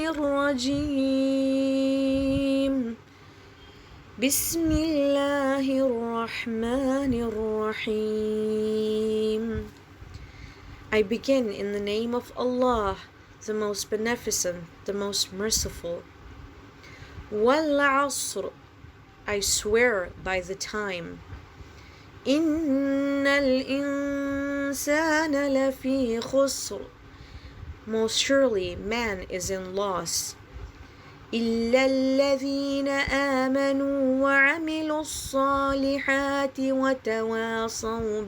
الرجيم بسم الله الرحمن الرحيم. I begin in the name of Allah, the most beneficent, the most merciful. وَالْعَصْرِ, I swear by the time. إِنَّ الْإِنسَانَ لَفِي خُسْرٍ, most surely man is in loss. إِلَّا الَّذِينَ آمَنُوا وَعَمِلُوا الصَّالِحَاتِ وَتَوَاصَوْا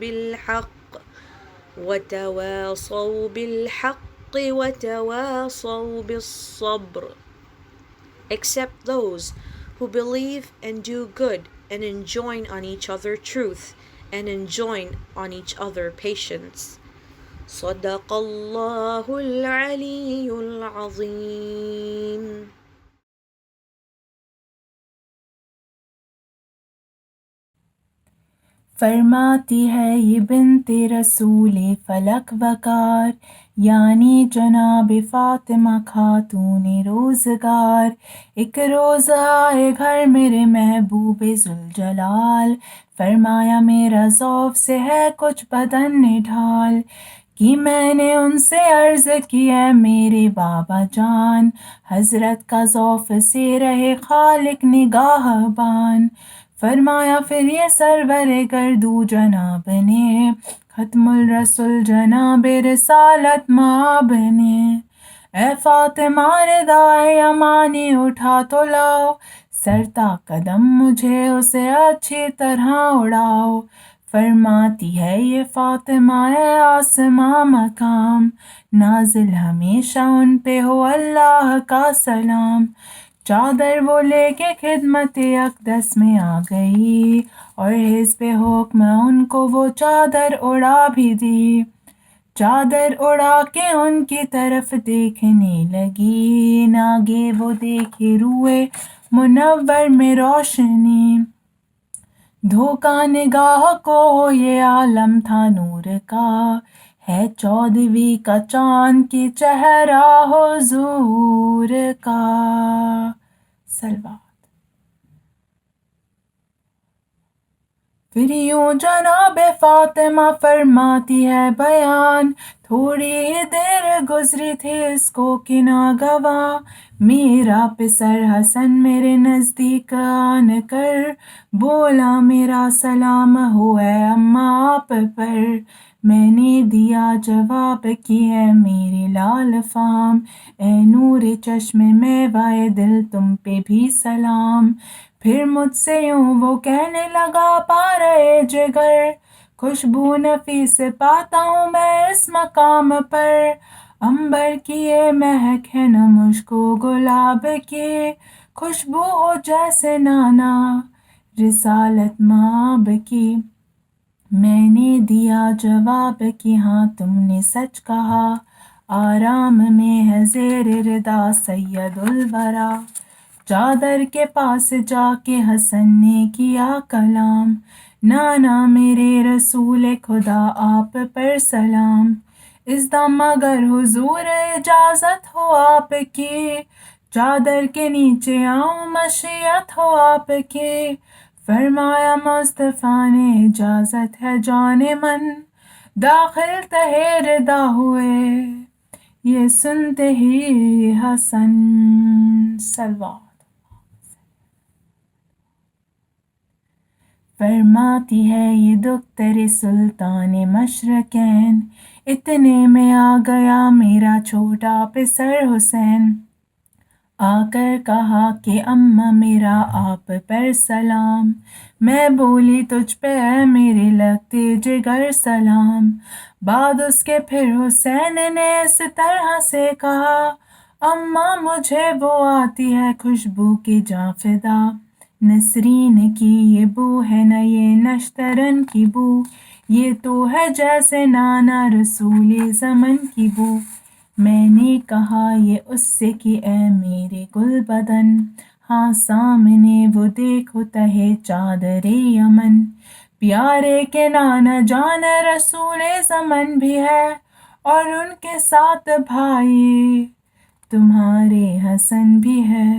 بِالْحَقِّ وَتَوَاصَوْا بِالصَّبْرِ, except those who believe and do good and enjoin on each other truth and enjoin on each other patience. صدق الله العلي العظيم. فرماتی ہے یہ بنت رسول فلک وقار، یعنی جناب فاطمہ خاتون روزگار. ایک روز آئے گھر میرے محبوب ذوالجلال، فرمایا میرا ذوف سے ہے کچھ بدن نڈھال. کہ میں نے ان سے عرض کی ہے میرے بابا جان، حضرت کا ذوف سے رہے خالق نگاہ بان. فرمایا پھر یہ سرور گردو جناب نے، ختم الرسل جناب رسالت مآب نے. اے فاطمہ ردائے امانی اٹھا تو لاؤ، سر تا قدم مجھے اسے اچھی طرح اڑاؤ. فرماتی ہے یہ فاطمہ ہے آسماں مقام، نازل ہمیشہ ان پہ ہو اللہ کا سلام. چادر وہ لے کے خدمت اقدس میں آ گئی، اور حزب حکم ان کو وہ چادر اڑا بھی دی. چادر اڑا کے ان کی طرف دیکھنے لگی، ناگے وہ دیکھے روئے منور میں روشنی. دھوکا نگاہ کو یہ عالم تھا نور کا، ہے 14ویں کا چاند کی چہرہ حضور کا. صلوات. پھر یوں جناب فاطمہ فرماتی ہے بیان، تھوڑی ہی دیر گزری تھی اس کو کہ ناگواں میرا پسر حسن میرے نزدیک آن کر بولا میرا سلام ہو اے اماں آپ پر. میں نے دیا جواب کی ہے میرے لال فام، اے نور چشم میوائے دل تم پہ بھی سلام. پھر مجھ سے یوں وہ کہنے لگا پا رہے جگر، خوشبو نفیس پاتا ہوں میں اس مقام پر. عنبر کی یہ مہک ہے نہ مشک و گلاب کی، خوشبو ہو جیسے نانا رسالت مآب کی. میں نے دیا جواب کہ ہاں تم نے سچ کہا، آرام میں ہے زیر ردا سید الورا. چادر کے پاس جا کے حسن نے کیا کلام، نانا میرے رسول خدا آپ پر سلام. اس دم اگر حضور اجازت ہو آپ کی، چادر کے نیچے آؤں مشیت ہو آپ کی. فرمایا مصطفیٰ نے اجازت ہے جان من، داخل تہے ردا ہوئے یہ سنتے ہی حسن. صلوات. فرماتی ہے یہ دختر سلطان مشرقین، اتنے میں آ گیا میرا چھوٹا پسر حسین. آ کر کہا کہ اماں میرا آپ پر سلام. میں بولی تجھ پہ اے میرے لگتے جگر سلام. بعد اس کے پھر حسین نے اس طرح سے کہا، اماں مجھے وہ آتی ہے خوشبو کی جاں فدا. نسرین کی یہ بو ہے نہ یہ نشترن کی بو، یہ تو ہے جیسے نانا رسول زمن کی بو. میں نے کہا یہ اس سے کہ اے میرے گل بدن، ہاں سامنے وہ دیکھو تہے چادر یمن. پیارے کے نانا جان رسول زمن بھی ہے، اور ان کے ساتھ بھائی تمہارے حسن بھی ہے۔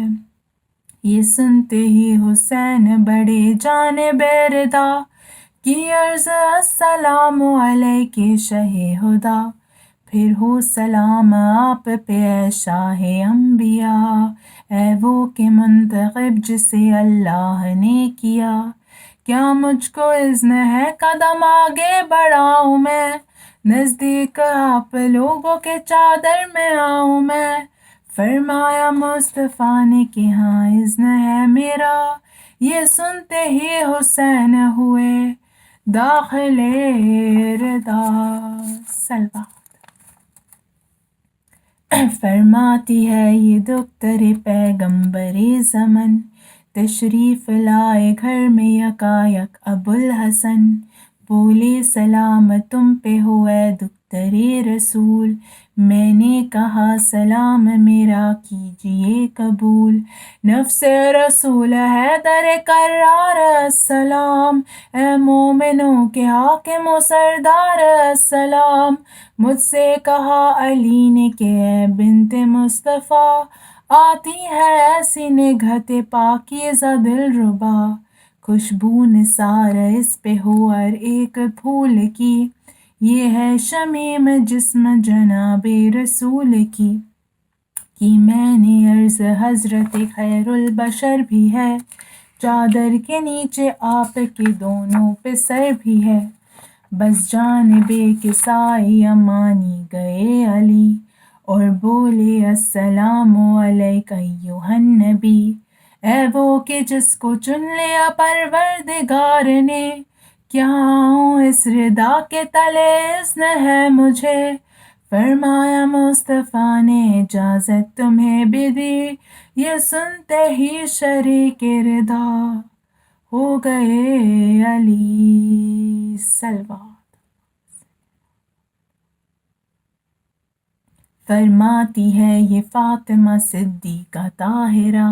یہ سنتے ہی حسین بڑے جانب ردا کی عرض السلام علیک شہ ہدا۔ پھر ہو سلام آپ پہ اے شاہ انبیاء، اے وہ کہ منتخب جسے اللہ نے کیا۔ کیا مجھ کو اذن ہے قدم آگے بڑھاؤں میں، نزدیک آپ لوگوں کے چادر میں آؤں میں؟ فرمایا مصطفیٰ نے کہ ہاں اذن ہے میرا۔ یہ سنتے ہی حسین ہوئے داخل ردا۔ سلوات۔ فرماتی ہے یہ دختر پیغمبر زمن، تشریف لائے گھر میں یکایک ابوالحسن۔ بولے سلام تم پہ ہو اے دختر رسول، میں نے کہا سلام میرا کیجئے قبول۔ نفس رسول حیدر کرار السلام، اے مومنوں کے حاکم و سردار السلام۔ مجھ سے کہا علی نے کہ اے بنت مصطفیٰ، آتی ہے ایسی نگہت پاکیزہ دلربا، خوشبو نثار اس پہ ہو ہر ایک پھول کی، یہ ہے شمیم جسم جناب رسول کی۔ میں نے عرض حضرت خیر البشر بھی ہے، چادر کے نیچے آپ کے دونوں پہ سر بھی ہے۔ بس جانب کسائی امانی گئے علی، اور بولے السلام علیک ایھا النبی، اے وہ کہ جس کو چن لیا پروردگار نے، کیا آؤں اس ردا کے تلے اذن ہے مجھے؟ فرمایا مصطفیٰ نے اجازت تمہیں بھی دی، یہ سنتے ہی شریک ردا ہو گئے علی۔ سلوات۔ فرماتی ہے یہ فاطمہ صدیقہ طاہرہ،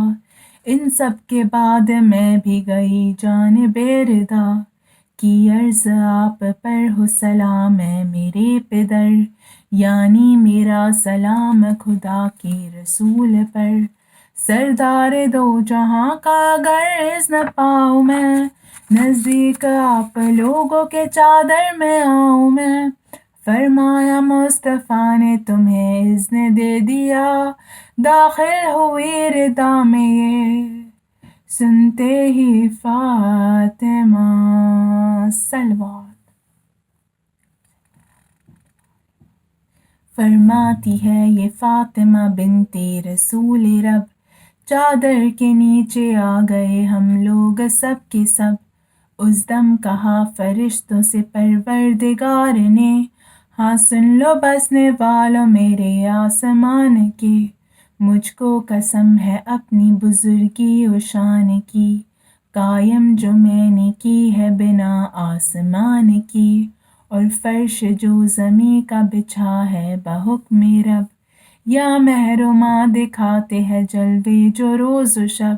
ان سب کے بعد میں بھی گئی جانب ردا، کی عرض آپ پر ہو سلام اے میرے پدر، یعنی میرا سلام خدا کے رسول پر۔ سردار دو جہاں کا اگر اذن پاؤں میں، نزدیک آپ لوگوں کے چادر میں آؤں میں؟ فرمایا مصطفیٰ نے تمہیں اذن دے دیا، داخل ہوئی ردا میں یہ سنتے ہی فاطمہ۔ سلوات۔ فرماتی ہے یہ فاطمہ بنت رسول رب، چادر کے نیچے آ گئے ہم لوگ سب کے سب، اس دم کہا فرشتوں سے پروردگار نے، ہاں سن لو بسنے والو میرے آسمان کے، مجھ کو قسم ہے اپنی بزرگی و شان کی، قائم جو میں نے کی ہے بنا آسمان کی، اور فرش جو زمیں کا بچھا ہے بحکم رب، یا محرماں دکھاتے ہیں جلوے جو روز و شب،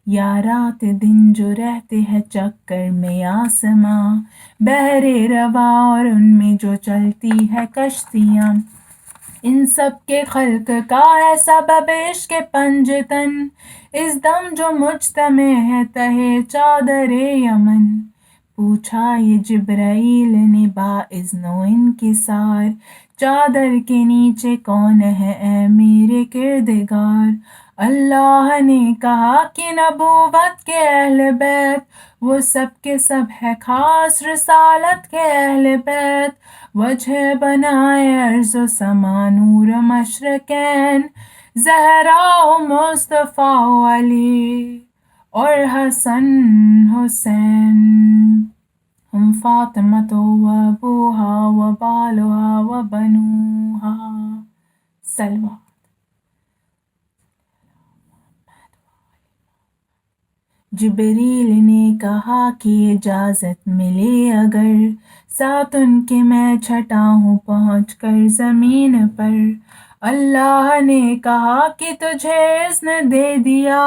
یا رات دن جو رہتے ہیں چکر میں آسماں، بحر رواں اور ان میں جو چلتی ہے کشتیاں، ان سب کے خلق کا ہے سبب عشق پنجتن، اس دم جو مجتمع ہے تہے چادر یمن۔ پوچھا یہ جبرائیل نے باذن و انکسار، چادر کے نیچے کون ہے اے میرے کردگار؟ اللہ نے کہا کہ نبوت کے اہل بیت، وہ سب کے سب ہے خاص رسالت کے اہل بیت، وجہ بنائے ارض و سما نور مشرقین، زہرا و مصطفیٰ و علی اور حسن حسین، ہم فاطمۃ و ابوہا و بالہا و بنوہا۔ سلوات۔ جبریل نے کہا کہ اجازت ملے اگر، ساتھ ان کے میں چھٹا ہوں پہنچ کر زمین پر، اللہ نے کہا کہ تجھے اذن دے دیا،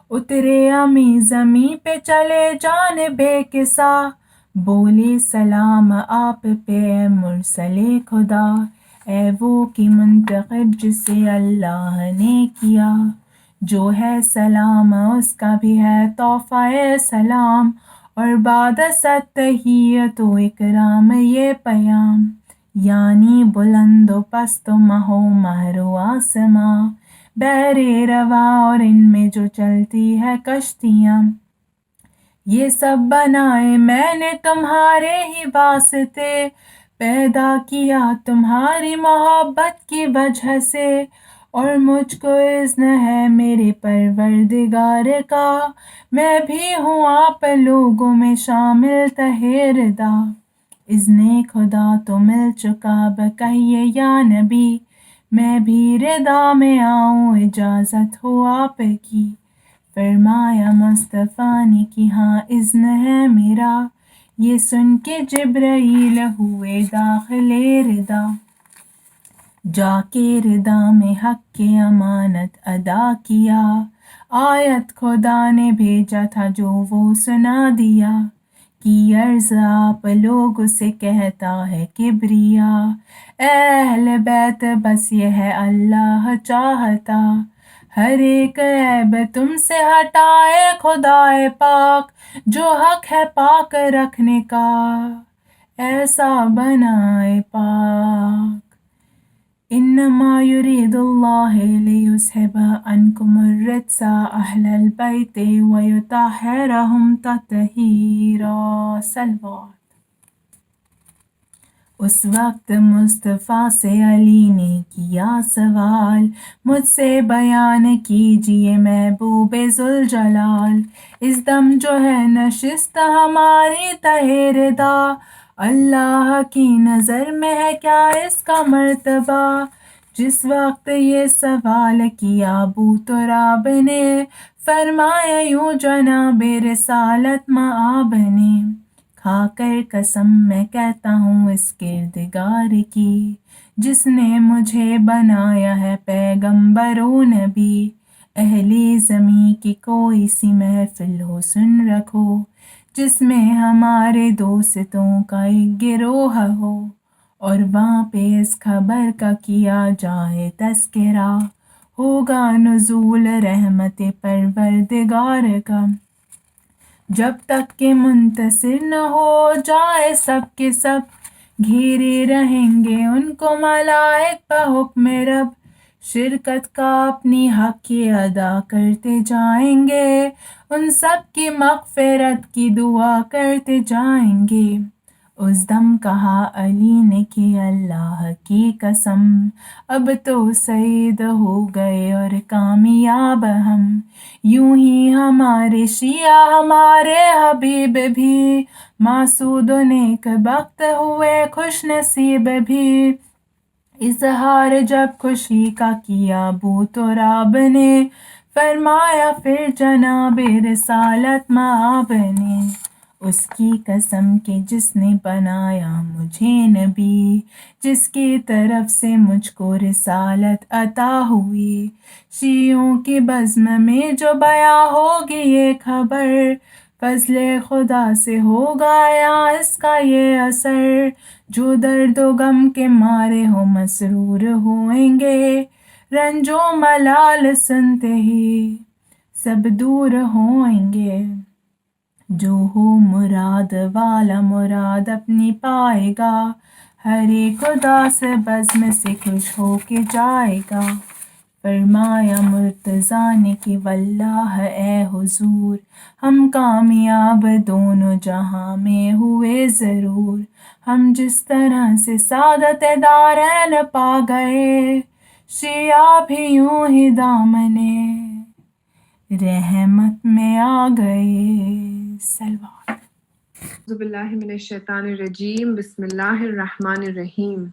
اترے امی زمیں پہ چلے جانب کسا، بولے سلام آپ پہ اے مرسل خدا، ہے وہ کہ منتخب جسے اللہ نے کیا، جو ہے سلام اس کا بھی ہے تحفہ سلام، اور بعد تحیت و اکرام یہ پیام، یعنی بلند و پست و مہ و مہر و آسماں، بحر روا اور ان میں جو چلتی ہے کشتیاں، یہ سب بنائے میں نے تمہارے ہی واسطے، پیدا کیا تمہاری محبت کی وجہ سے، اور مجھ کو اذن ہے میرے پروردگار کا، میں بھی ہوں آپ لوگوں میں شامل تہے ردا، اذن خدا تو مل چکا کہیے یا نبی، میں بھی ردا میں آؤں اجازت ہو آپ کی، فرمایا مصطفیٰ نے کہ ہاں اذن ہے میرا، یہ سن کے جبرائیل ہوئے داخل ردا، جا کے ردا میں حق کی امانت ادا کیا، آیت خدا نے بھیجا تھا جو وہ سنا دیا، کی عرض آپ لوگ سے کہتا ہے کبریا، اے اہل بیت بس یہ ہے اللہ چاہتا، ہر ایک عیب تم سے ہٹائے خدائے پاک، جو حق ہے پاک رکھنے کا ایسا بنائے پاک، انما یرید اللہ لیذھب عنکم الرجس اہل البیت ویطہرہم تطہیرا، صلوات۔ اس وقت مصطفیٰ سے علی نے کیا سوال، مجھ سے بیان کیجئے محبوب ذوالجلال، اس دم جو ہے نشست ہماری تہے ردا، اللہ کی نظر میں ہے کیا اس کا مرتبہ، جس وقت یہ سوال کیا ابو تراب نے، فرمایا یوں جناب رسالت مآب نے، کھا کر قسم میں کہتا ہوں اس کردگار کی، جس نے مجھے بنایا ہے پیغمبر و نبی، اہلی زمیں کی کوئی سی محفل ہو سن رکھو، جس میں ہمارے دوستوں کا ایک گروہ ہو، اور وہاں پہ اس خبر کا کیا جائے تذکرہ، ہوگا نزول رحمت پروردگار کا، جب تک کہ منتصر نہ ہو جائے سب کے سب، گھیرے رہیں گے ان کو ملائک بحکم رب، شرکت کا اپنی حق کی ادا کرتے جائیں گے، ان سب کی مغفرت کی دعا کرتے جائیں گے، اس دم کہا علی نے کہ اللہ کی قسم، اب تو سعید ہو گئے اور کامیاب ہم، یوں ہی ہمارے شیعہ ہمارے حبیب بھی، معصود و نیک بخت ہوئے خوش نصیب بھی، اظہار جب خوشی کا کیا ابو تراب نے، فرمایا پھر جناب رسالت مآب نے، اس کی قسم کہ جس نے بنایا مجھے نبی، جس کی طرف سے مجھ کو رسالت عطا ہوئی، شیعوں کی بزم میں جو بیاں ہوگی یہ خبر، فضل خدا سے ہوگا یا اس کا یہ اثر، جو درد و غم کے مارے ہو مسرور ہوئیں گے، رنج و ملال سنتے ہی سب دور ہوئیں گے، جو ہو مراد والا مراد اپنی پائے گا، ہر ایک اداس بزم سے خوش ہو کے جائے گا، فرمایا مرتضیٰ نے کہ واللہ اے حضور، ہم کامیاب دونوں جہاں میں ہوئے ضرور، ہم جس طرح سے سعادت دارین پا گئے، شیعہ بھی یوں ہی دامنے رحمت میں آ گئے، صلوات۔ اعوذ باللہ من الشیطان الرجیم، بسم اللہ الرحمن الرحیم۔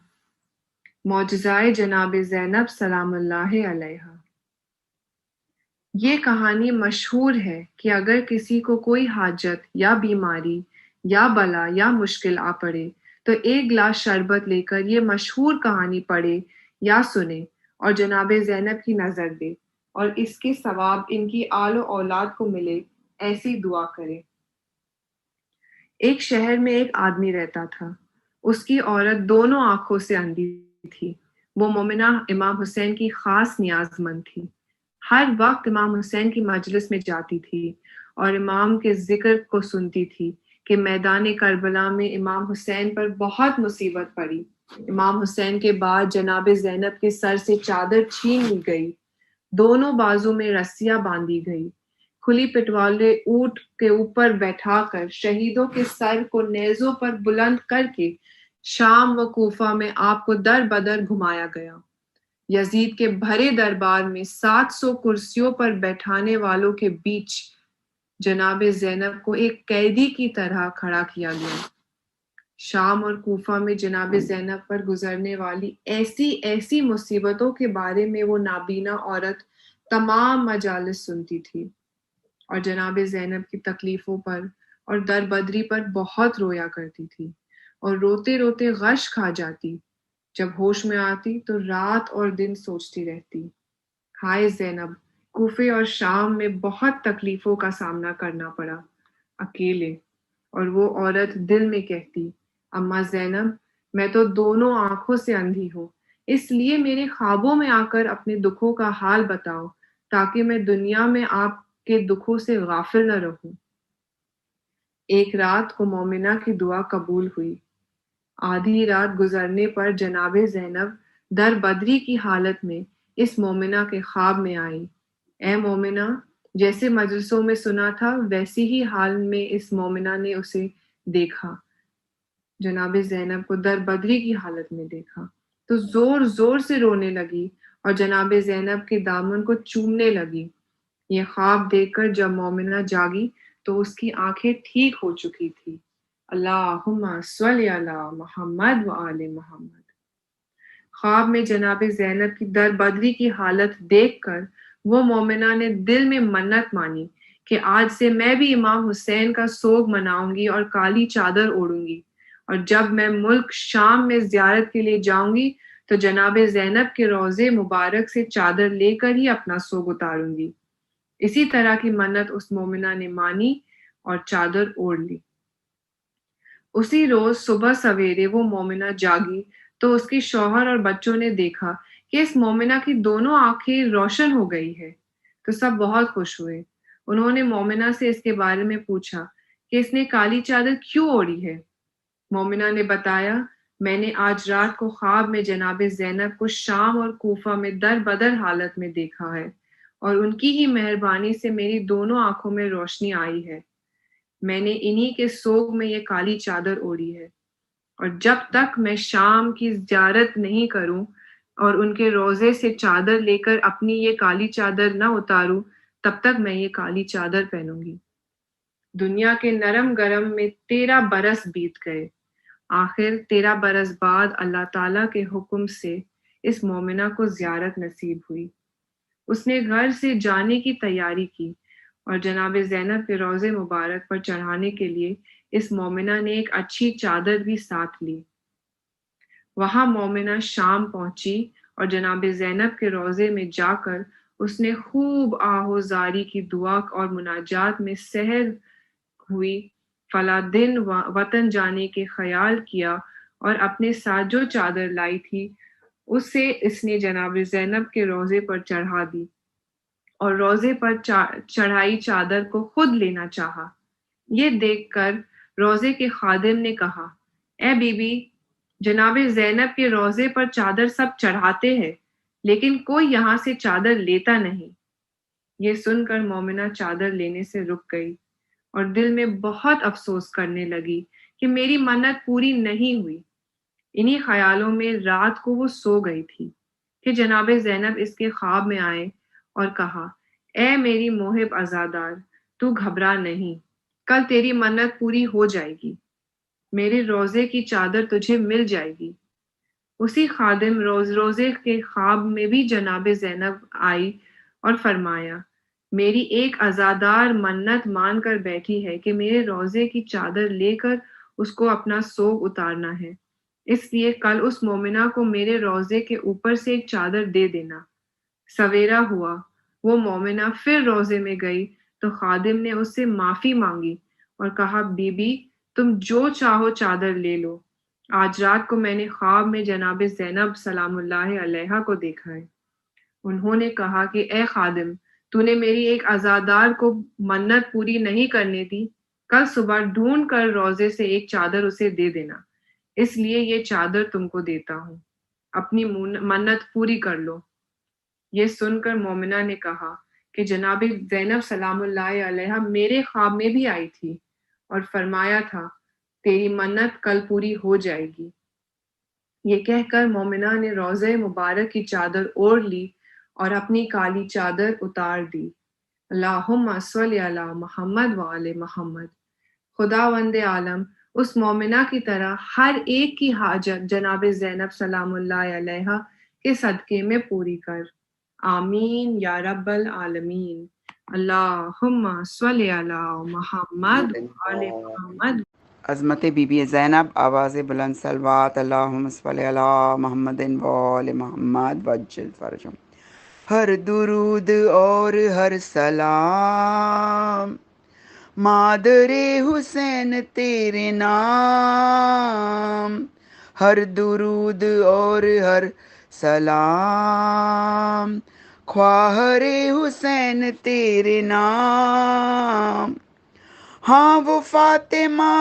معجزۂ جناب زینب سلام اللہ علیہا۔ یہ کہانی مشہور ہے کہ اگر کسی کو کوئی حاجت یا بیماری یا بلا یا مشکل آ پڑے تو ایک گلاس شربت لے کر یہ مشہور کہانی پڑھے یا سنے اور جناب زینب کی نظر دے اور اس کے ثواب ان کی آل و اولاد کو ملے، ایسی دعا کرے۔ ایک شہر میں ایک آدمی رہتا تھا، اس کی عورت دونوں آنکھوں سے اندھی تھی، وہ مومنہ امام حسین کی خاص نیاز مند تھی۔ ہر وقت امام حسین کی مجلس میں جاتی تھی اور امام کے ذکر کو سنتی تھی کہ میدان کربلا میں امام حسین پر بہت مصیبت پڑی۔ امام حسین کے بعد جناب زینب کے سر سے چادر چھین لی گئی، دونوں بازو میں رسیاں باندھی گئی، کھلی پٹوالے اونٹ کے اوپر بیٹھا کر شہیدوں کے سر کو نیزوں پر بلند کر کے شام و کوفہ میں آپ کو در بدر گھمایا گیا۔ یزید کے بھرے دربار میں 700 کرسیوں پر بیٹھانے والوں کے بیچ جناب زینب کو ایک قیدی کی طرح کھڑا کیا گیا۔ شام اور کوفہ میں جناب زینب پر گزرنے والی ایسی مصیبتوں کے بارے میں وہ نابینا عورت تمام مجالس سنتی تھی اور جناب زینب کی تکلیفوں پر اور دربدری پر بہت رویا کرتی تھی اور روتے روتے غش کھا جاتی۔ جب ہوش میں آتی تو رات اور دن سوچتی رہتی، ہائے زینب، کوفے اور شام میں بہت تکلیفوں کا سامنا کرنا پڑا اکیلے۔ اور وہ عورت دل میں کہتی، اماں زینب، میں تو دونوں آنکھوں سے اندھی ہوں، اس لیے میرے خوابوں میں آ کر اپنے دکھوں کا حال بتاؤ تاکہ میں دنیا میں آپ کے دکھوں سے غافل نہ رہوں۔ ایک رات کو مومنہ کی دعا قبول ہوئی۔ آدھی رات گزرنے پر جناب زینب در بدری کی حالت میں اس مومنہ کے خواب میں آئی۔ اے مومنہ، جیسے مجلسوں میں سنا تھا ویسی ہی حال میں اس مومنہ نے اسے دیکھا، جناب زینب کو در بدری کی حالت میں دیکھا تو زور زور سے رونے لگی اور جناب زینب کے دامن کو چومنے لگی۔ یہ خواب دیکھ کر جب مومنہ جاگی تو اس کی آنکھیں ٹھیک ہو چکی تھی۔ اللہم صلی علی محمد و آل محمد۔ خواب میں جناب زینب کی در بدری کی حالت دیکھ کر وہ مومنہ نے دل میں منت مانی کہ آج سے میں بھی امام حسین کا سوگ مناؤں گی اور کالی چادر اوڑھوں گی، اور جب میں ملک شام میں زیارت کے لیے جاؤں گی تو جناب زینب کے روضے مبارک سے چادر لے کر ہی اپنا سوگ اتاروں گی۔ اسی طرح کی منت اس مومنہ نے مانی اور چادر اوڑھ لی۔ اسی روز صبح سویرے وہ مومنہ جاگی تو اس کے شوہر اور بچوں نے دیکھا کہ اس مومنہ کی دونوں آنکھیں روشن ہو گئی ہے، تو سب بہت خوش ہوئے۔ انہوں نے مومنہ سے اس کے بارے میں پوچھا کہ اس نے کالی چادر کیوں اوڑھی ہے؟ مومنہ نے بتایا، میں نے آج رات کو خواب میں جناب زینب کو شام اور کوفہ میں در بدر حالت میں دیکھا ہے، اور ان کی ہی مہربانی سے میری دونوں آنکھوں میں روشنی آئی ہے۔ میں نے انہی کے سوگ میں یہ کالی چادر اوڑھی ہے، اور جب تک میں شام کی زیارت نہیں کروں اور ان کے روضے سے چادر لے کر اپنی یہ کالی چادر نہ اتاروں تب تک میں یہ کالی چادر پہنوں گی۔ دنیا کے نرم گرم میں 13 برس بیت گئے۔ آخر 13 برس بعد اللہ تعالیٰ کے حکم سے اس مومنہ کو زیارت نصیب ہوئی۔ اس نے گھر سے جانے کی تیاری کی اور جناب زینب کے روضے مبارک پر چڑھانے کے لیے اس مومنہ نے ایک اچھی چادر بھی ساتھ لی۔ وہاں مومنہ شام پہنچی اور جناب زینب کے روضے میں جا کر اس نے خوب آہوزاری کی دعا اور مناجات میں سحر ہوئی، فلاں دن وطن جانے کے خیال کیا اور اپنے ساتھ جو چادر لائی تھی اسے اس نے جناب زینب کے روضے پر چڑھا دی اور روضے پر چڑھائی چادر کو خود لینا چاہا۔ یہ دیکھ کر روضے کے خادم نے کہا، اے بی بی، جناب زینب کے روضے پر چادر سب چڑھاتے ہیں لیکن کوئی یہاں سے چادر لیتا نہیں۔ یہ سن کر مومنہ چادر لینے سے رک گئی اور دل میں بہت افسوس کرنے لگی کہ میری منت پوری نہیں ہوئی۔ انہی خیالوں میں رات کو وہ سو گئی تھی کہ جناب زینب اس کے خواب میں آئے اور کہا، اے میری محب عزادار، تو گھبرا نہیں، کل تیری منت پوری ہو جائے گی، میرے روضے کی چادر تجھے مل جائے گی۔ اسی خادم روضے کے خواب میں بھی جناب زینب آئی اور فرمایا، میری ایک عزادار منت مان کر بیٹھی ہے کہ میرے روضے کی چادر لے کر اس کو اپنا سوگ اتارنا ہے، اس لیے کل اس مومنہ کو میرے روضے کے اوپر سے ایک چادر دے دینا۔ سویرا ہوا، وہ مومنہ پھر روضے میں گئی تو خادم نے اس سے معافی مانگی اور کہا، بی بی، تم جو چاہو چادر لے لو، آج رات کو میں نے خواب میں جناب زینب سلام اللہ علیہا کو دیکھا ہے۔ انہوں نے کہا کہ اے خادم، تو نے میری ایک عزادار کو منت پوری نہیں کرنے دی، کل صبح ڈھونڈ کر روزے سے ایک چادر اسے دے دینا، اس لیے یہ چادر تم کو دیتا ہوں، اپنی منت پوری کر لو۔ یہ سن کر مومنہ نے کہا کہ جناب زینب سلام اللہ علیہا میرے خواب میں بھی آئی تھی اور فرمایا تھا تیری منت کل پوری ہو جائے گی۔ یہ کہہ کر مومنہ نے روضہ مبارک کی چادر اوڑھ لی اور اپنی کالی چادر اتار دی۔ اللہم صلی علی محمد وآل محمد۔ خداوند عالم اس مومنہ کی طرح ہر ایک کی حاجت جناب زینب سلام اللہ علیہا کے صدقے میں پوری کر، آمین یا رب العالمین۔ اللہم صلی علی محمد وآل محمد۔ عظمت بی بی زینب، آواز بلند صلوات، اللہم صلی علی محمد وآل محمد وجل فرجم۔ ہر درود اور ہر سلام مادر حسین تیرے نام، ہر درود اور ہر سلام خواہر حسین تیرے نام۔ ہاں وہ فاطمہ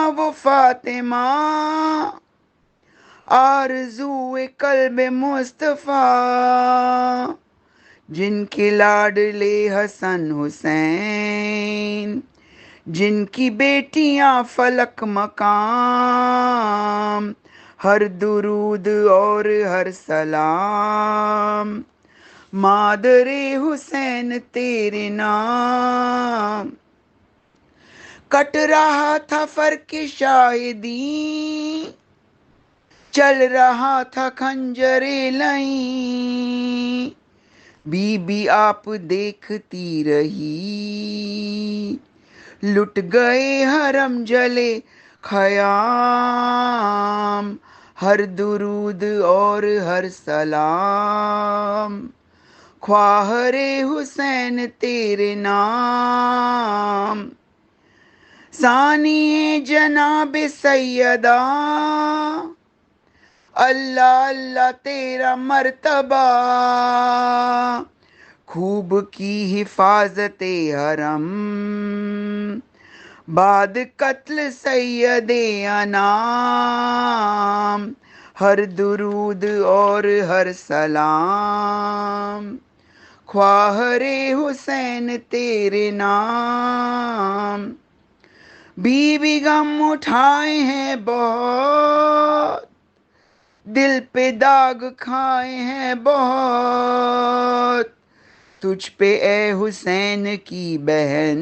آرزو قلب مصطفیٰ، جن کے لاڈلے حسن حسین، جن کی بیٹیاں فلک مقام، ہر درود اور ہر سلام مادر حسین تیرے نام۔ کٹ رہا تھا فرق شاہدی، چل رہا تھا خنجر لئیں، بی بی آپ دیکھتی رہی، لٹ گئے حرم جلے خیام، ہر درود اور ہر سلام خواہر حسین تیرے نام۔ ثانی جناب سیدہ اللہ اللہ تیرا مرتبہ، خوب کی حفاظت حرم بعد قتل سید انام، ہر درود اور ہر سلام خواہر حسین تیرے نام۔ بی بی غم اٹھائے ہیں بہت، دل پہ داغ کھائے ہیں بہت، تجھ پہ اے حسین کی بہن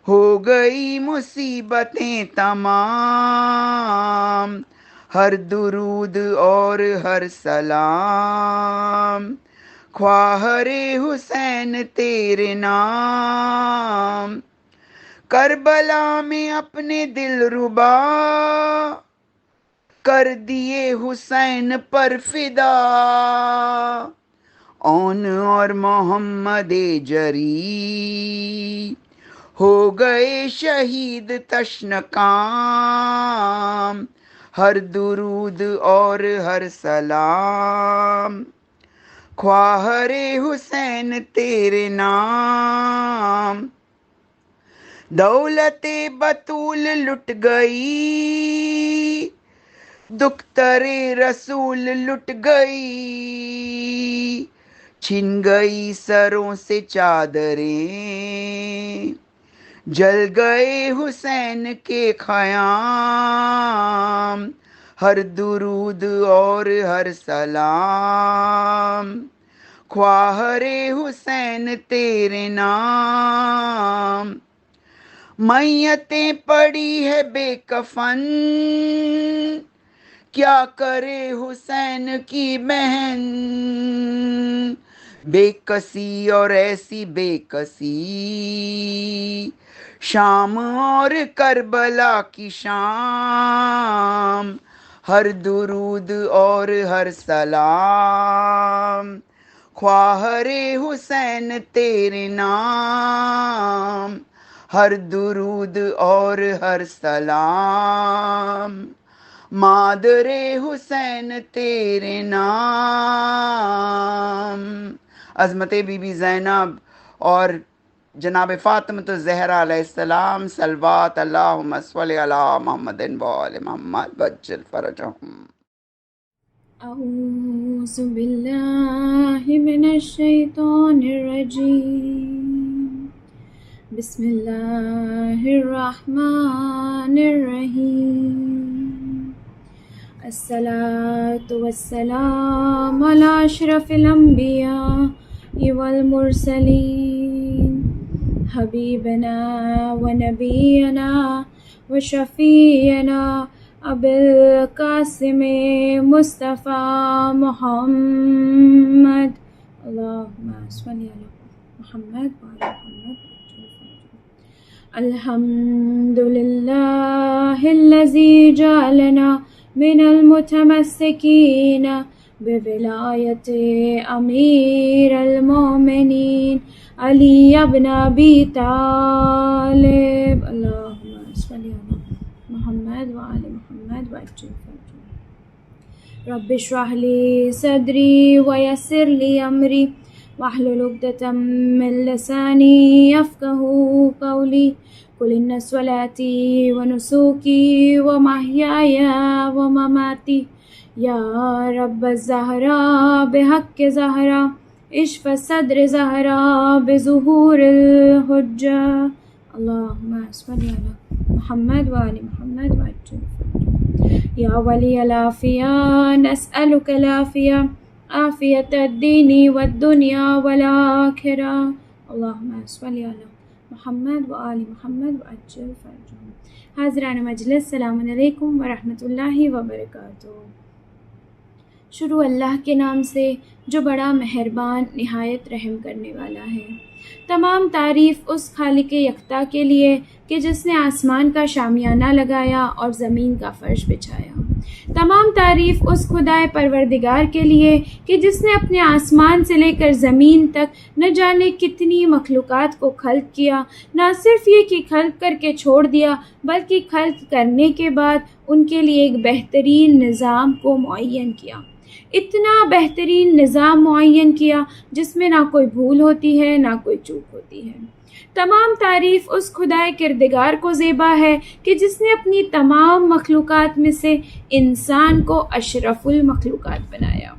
ہو گئی مصیبتیں تمام، ہر درود اور ہر سلام خواہر حسین تیرے نام۔ کربلا میں اپنے دل ربا کر دیے حسین پر فدا، اون اور محمد جری ہو گئے شہید تشن کام، ہر درود اور ہر سلام خواہر حسین تیرے نام۔ دولت بطول لٹ گئی، دختر رسول لٹ گئی، چھن گئی سروں سے چادریں، جل گئے حسین کے خیام، ہر درود اور ہر سلام خواہر حسین تیرے نام۔ میتیں پڑی ہے بے کفن، کیا کرے حسین کی بہن، بے کسی اور ایسی بے کسی، شام اور کربلا کی شام، ہر درود اور ہر سلام خواہر حسین تیرے نام، ہر درود اور ہر سلام مادر حسین تیرے نام. عظمت بی بی زینب اور جناب فاطمۃ الزہرا علیہ السلام، صلوات اللہم صلی علی محمد و آل محمد وجل فرجہم. اعوذ باللہ من الشیطان الرجیم، بسم اللہ الرحمن الرحیم. الصلاۃ والسلام علی اشرف الانبیاء والمرسلین، حبیبنا و نبینا و شفیعنا ابو القاسم مصطفیٰ محمد. اللہم صلی علی محمد وعلی محمد. الحمد للہ الذی جعلنا من المتمسکین بولایت امیر المومنین علی ابن ابی طالب. اللہم صلی علی محمد وعلی محمد وعجل فرجہ. رب اشرح لی صدری ویسر لی امری واحلل عقدۃ من لسانی یفقہوا قولی. قل ان صلاتی ونسوکی ومحیای ومماتی یا رب الزہراء بحق زہرا اشف صدر زہرا بظہور الحجہ. اللہم صلی علی محمد وآل محمد وعجل فرجہ. یا ولی العافیہ نسألک العافیہ عافیت الدین والدنیا والآخرہ. اللہم صلی علی محمد وآل محمد وعجل فرجہ. حاضران مجلس، السلام علیکم ورحمۃ اللہ وبرکاتہ. شروع اللہ کے نام سے جو بڑا مہربان نہایت رحم کرنے والا ہے. تمام تعریف اس خالق یکتا کے لیے کہ جس نے آسمان کا شامیانہ لگایا اور زمین کا فرش بچھایا. تمام تعریف اس خدائے پروردگار کے لیے کہ جس نے اپنے آسمان سے لے کر زمین تک نہ جانے کتنی مخلوقات کو خلق کیا. نہ صرف یہ کہ خلق کر کے چھوڑ دیا، بلکہ خلق کرنے کے بعد ان کے لیے ایک بہترین نظام کو معین کیا. اتنا بہترین نظام معین کیا جس میں نہ کوئی بھول ہوتی ہے نہ کوئی چوک ہوتی ہے. تمام تعریف اس خدائے کردگار کو زیبا ہے کہ جس نے اپنی تمام مخلوقات میں سے انسان کو اشرف المخلوقات بنایا.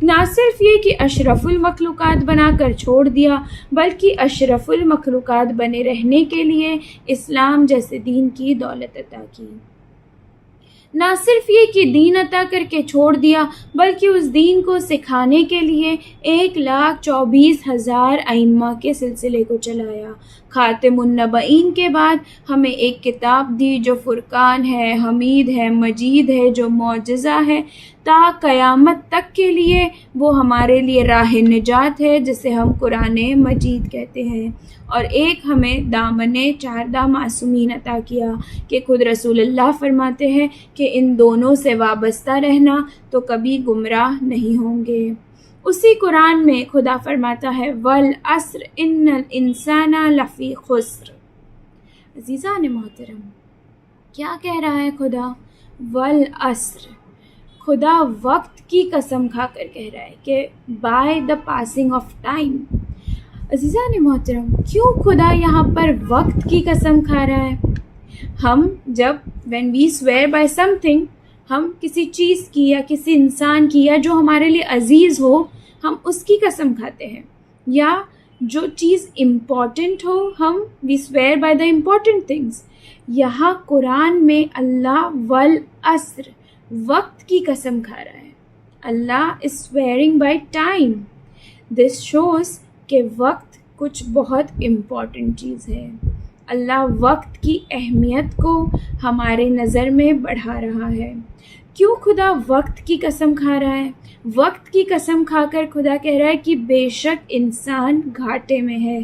نہ صرف یہ کہ اشرف المخلوقات بنا کر چھوڑ دیا، بلکہ اشرف المخلوقات بنے رہنے کے لیے اسلام جیسے دین کی دولت عطا کی. نہ صرف یہ کہ دین عطا کر کے چھوڑ دیا، بلکہ اس دین کو سکھانے کے لیے 1,24,000 ائمہ کے سلسلے کو چلایا. خاتم النبئین کے بعد ہمیں ایک کتاب دی جو فرقان ہے، حمید ہے، مجید ہے، جو معجزہ ہے. تا قیامت تک کے لیے وہ ہمارے لیے راہ نجات ہے جسے ہم قرآن مجید کہتے ہیں. اور ایک ہمیں دامن چاردہ معصومین عطا کیا کہ خود رسول اللہ فرماتے ہیں کہ ان دونوں سے وابستہ رہنا تو کبھی گمراہ نہیں ہوں گے. اسی قرآن میں خدا فرماتا ہے والعصر ان الانسان لفی خسر. عزیزان محترم، کیا کہہ رہا ہے خدا؟ والعصر. خدا وقت کی قسم کھا کر کہہ رہا ہے کہ by the passing of time. عزیزان محترم، کیوں خدا یہاں پر وقت کی قسم کھا رہا ہے؟ ہم جب when we swear by something، ہم کسی چیز کی یا کسی انسان کی یا جو ہمارے لیے عزیز ہو، ہم اس کی قسم کھاتے ہیں. یا جو چیز امپورٹنٹ ہو، ہم we swear by the important things. یہاں قرآن میں اللہ والعصر وقت کی قسم کھا رہا ہے. اللہ is swearing by time. This shows کہ وقت کچھ بہت امپورٹنٹ چیز ہے. اللہ وقت کی اہمیت کو ہمارے نظر میں بڑھا رہا ہے. کیوں خدا وقت کی قسم کھا رہا ہے؟ وقت کی قسم کھا کر خدا کہہ رہا ہے کہ بے شک انسان گھاٹے میں ہے،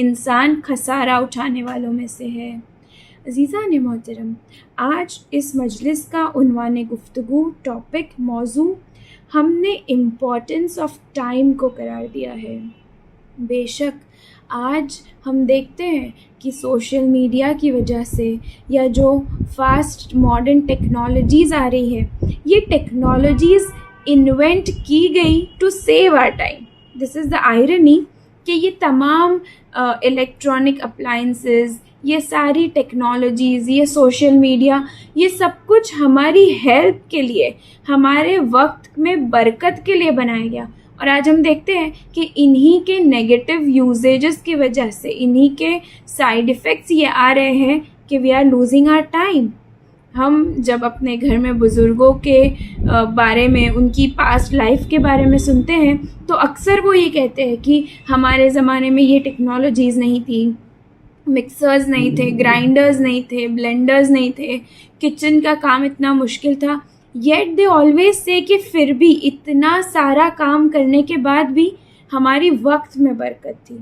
انسان خسارہ اٹھانے والوں میں سے ہے. عزیزان محترم، آج اس مجلس کا عنوان گفتگو، ٹاپک، موضوع ہم نے امپورٹنس آف ٹائم کو قرار دیا ہے. بے شک آج ہم دیکھتے ہیں کہ سوشل میڈیا کی وجہ سے یا جو فاسٹ ماڈرن ٹیکنالوجیز آ رہی ہے، یہ ٹیکنالوجیز انوینٹ کی گئی to save our time. This is the irony کہ یہ تمام الیکٹرانک اپلائنسز، یہ ساری ٹیکنالوجیز، یہ سوشل میڈیا، یہ سب کچھ ہماری ہیلپ کے لیے، ہمارے وقت میں برکت کے لیے بنایا گیا. اور آج ہم دیکھتے ہیں کہ انہی کے نیگیٹو یوزیجز کی وجہ سے، انہی کے سائیڈ ایفیکٹس یہ آ رہے ہیں کہ we are losing our time. ہم جب اپنے گھر میں بزرگوں کے بارے میں، ان کی پاسٹ لائف کے بارے میں سنتے ہیں تو اکثر وہ یہ کہتے ہیں کہ ہمارے زمانے میں یہ ٹیکنالوجیز نہیں تھی، مکسرز نہیں تھے، گرائنڈرز نہیں تھے، بلینڈرز نہیں تھے، کچن کا کام اتنا مشکل تھا. یٹ دے آلویز سے کہ پھر بھی اتنا سارا کام کرنے کے بعد بھی ہماری وقت میں برکت تھی.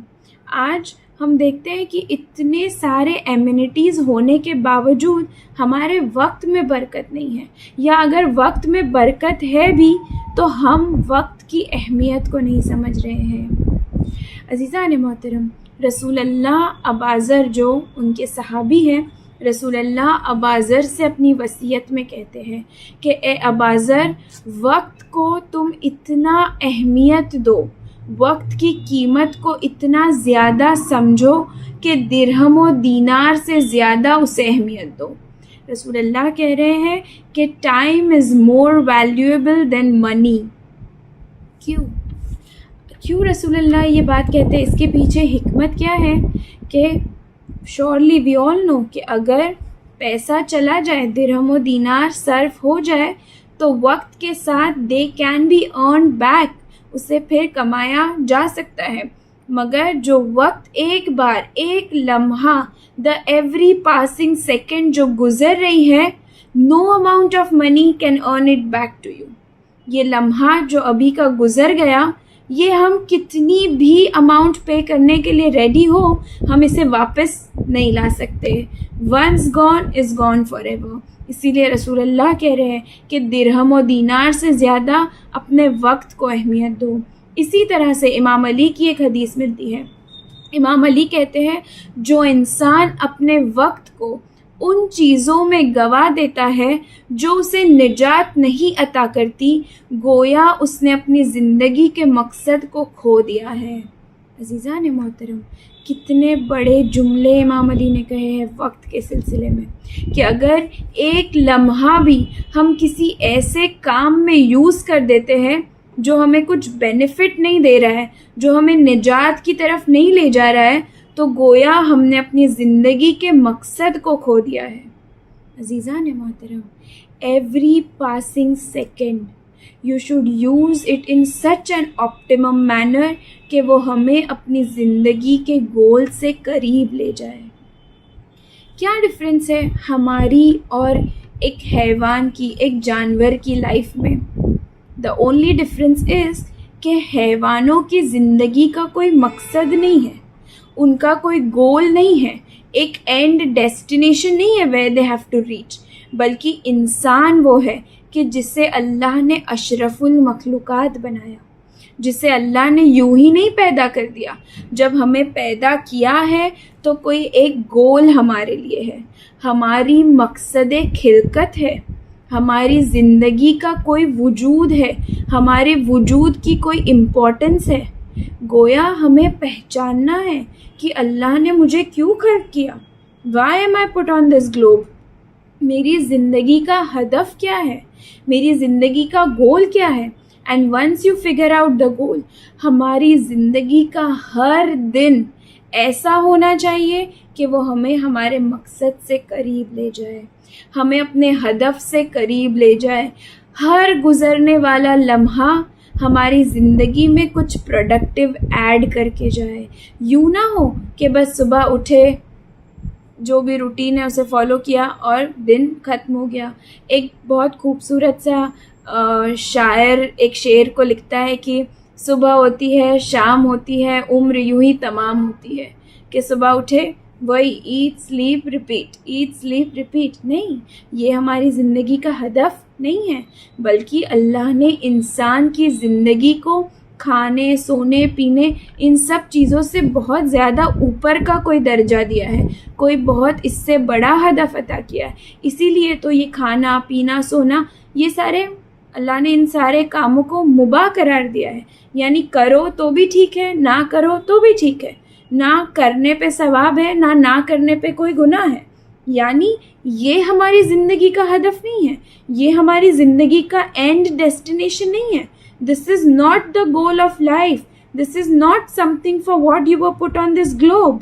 آج ہم دیکھتے ہیں کہ اتنے سارے ایمینٹیز ہونے کے باوجود ہمارے وقت میں برکت نہیں ہے، یا اگر وقت میں برکت ہے بھی تو ہم وقت کی اہمیت کو نہیں سمجھ رہے ہیں. عزیزان محترم، رسول اللہ اباذر جو ان کے صحابی ہیں، رسول اللہ اباذر سے اپنی وصیت میں کہتے ہیں کہ اے اباذر، وقت کو تم اتنا اہمیت دو، وقت کی قیمت کو اتنا زیادہ سمجھو کہ درہم و دینار سے زیادہ اسے اہمیت دو. رسول اللہ کہہ رہے ہیں کہ ٹائم از مور ویلیویبل دین منی. کیوں رسول اللہ یہ بات کہتے ہیں؟ اس کے پیچھے حکمت کیا ہے کہ شورلی وی آل نو کہ اگر پیسہ چلا جائے، درہم و دینار صرف ہو جائے تو وقت کے ساتھ they can be earn back, اسے پھر کمایا جا سکتا ہے. مگر جو وقت ایک بار، ایک لمحہ، دا ایوری پاسنگ سیکنڈ جو گزر رہی ہے، no amount of money can earn it back to you. یہ لمحہ جو ابھی کا گزر گیا، یہ ہم کتنی بھی اماؤنٹ پے کرنے کے لیے ریڈی ہو، ہم اسے واپس نہیں لا سکتے. Once gone is gone forever ایور. اسی لیے رسول اللہ کہہ رہے ہیں کہ درہم و دینار سے زیادہ اپنے وقت کو اہمیت دو. اسی طرح سے امام علی کی ایک حدیث ملتی ہے. امام علی کہتے ہیں جو انسان اپنے وقت کو ان چیزوں میں گوا دیتا ہے جو اسے نجات نہیں عطا کرتی، گویا اس نے اپنی زندگی کے مقصد کو کھو دیا ہے. عزیزان محترم، کتنے بڑے جملے امام علی نے کہے ہیں وقت کے سلسلے میں، کہ اگر ایک لمحہ بھی ہم کسی ایسے کام میں یوز کر دیتے ہیں جو ہمیں کچھ بینیفٹ نہیں دے رہا ہے، جو ہمیں نجات کی طرف نہیں لے جا رہا ہے، تو گویا ہم نے اپنی زندگی کے مقصد کو کھو دیا ہے. عزیزان محترم، every passing second you should use it in such an optimum manner کہ وہ ہمیں اپنی زندگی کے گول سے قریب لے جائے. کیا ڈفرینس ہے ہماری اور ایک حیوان کی، ایک جانور کی لائف میں؟ دا اونلی ڈفرینس از کہ حیوانوں کی زندگی کا کوئی مقصد نہیں ہے، ان کا کوئی گول نہیں ہے، ایک اینڈ ڈیسٹینیشن نہیں ہے where they have to reach, بلکہ انسان وہ ہے کہ جسے اللہ نے اشرف المخلوقات بنایا، جسے اللہ نے یوں ہی نہیں پیدا کر دیا. جب ہمیں پیدا کیا ہے تو کوئی ایک گول ہمارے لیے ہے، ہماری مقصد خلقت ہے، ہماری زندگی کا کوئی وجود ہے، ہمارے وجود کی کوئی امپورٹنس ہے. گویا ہمیں پہچاننا ہے کہ اللہ نے مجھے کیوں خلق کیا. Why am I put on this globe? میری زندگی کا ہدف کیا ہے، میری زندگی کا گول کیا ہے. And once you figure out the goal, ہماری زندگی کا ہر دن ایسا ہونا چاہیے کہ وہ ہمیں ہمارے مقصد سے قریب لے جائے، ہمیں اپنے ہدف سے قریب لے جائے. ہر گزرنے والا لمحہ ہماری زندگی میں کچھ پروڈکٹیو ایڈ کر کے جائے. یوں نہ ہو کہ بس صبح اٹھے، جو بھی روٹین ہے اسے فالو کیا اور دن ختم ہو گیا. ایک بہت خوبصورت سا شاعر ایک شعر کو لکھتا ہے کہ صبح ہوتی ہے، شام ہوتی ہے، عمر یوں ہی تمام ہوتی ہے. کہ صبح اٹھے وہی eat sleep repeat, eat sleep repeat. نہیں، یہ ہماری زندگی کا ہدف نہیں ہے، بلکہ اللہ نے انسان کی زندگی کو کھانے سونے پینے ان سب چیزوں سے بہت زیادہ اوپر کا کوئی درجہ دیا ہے، کوئی بہت اس سے بڑا ہدف عطا کیا ہے. اسی لیے تو یہ کھانا پینا سونا یہ سارے اللہ نے ان سارے کاموں کو مباح قرار دیا ہے. یعنی کرو تو بھی ٹھیک ہے، نہ کرو تو بھی ٹھیک ہے. نہ کرنے پہ ثواب ہے، نہ کرنے پہ کوئی گناہ ہے. یعنی یہ ہماری زندگی کا ہدف نہیں ہے، یہ ہماری زندگی کا اینڈ ڈیسٹینیشن نہیں ہے. This is not the goal of life. This is not something for what you were put on this globe.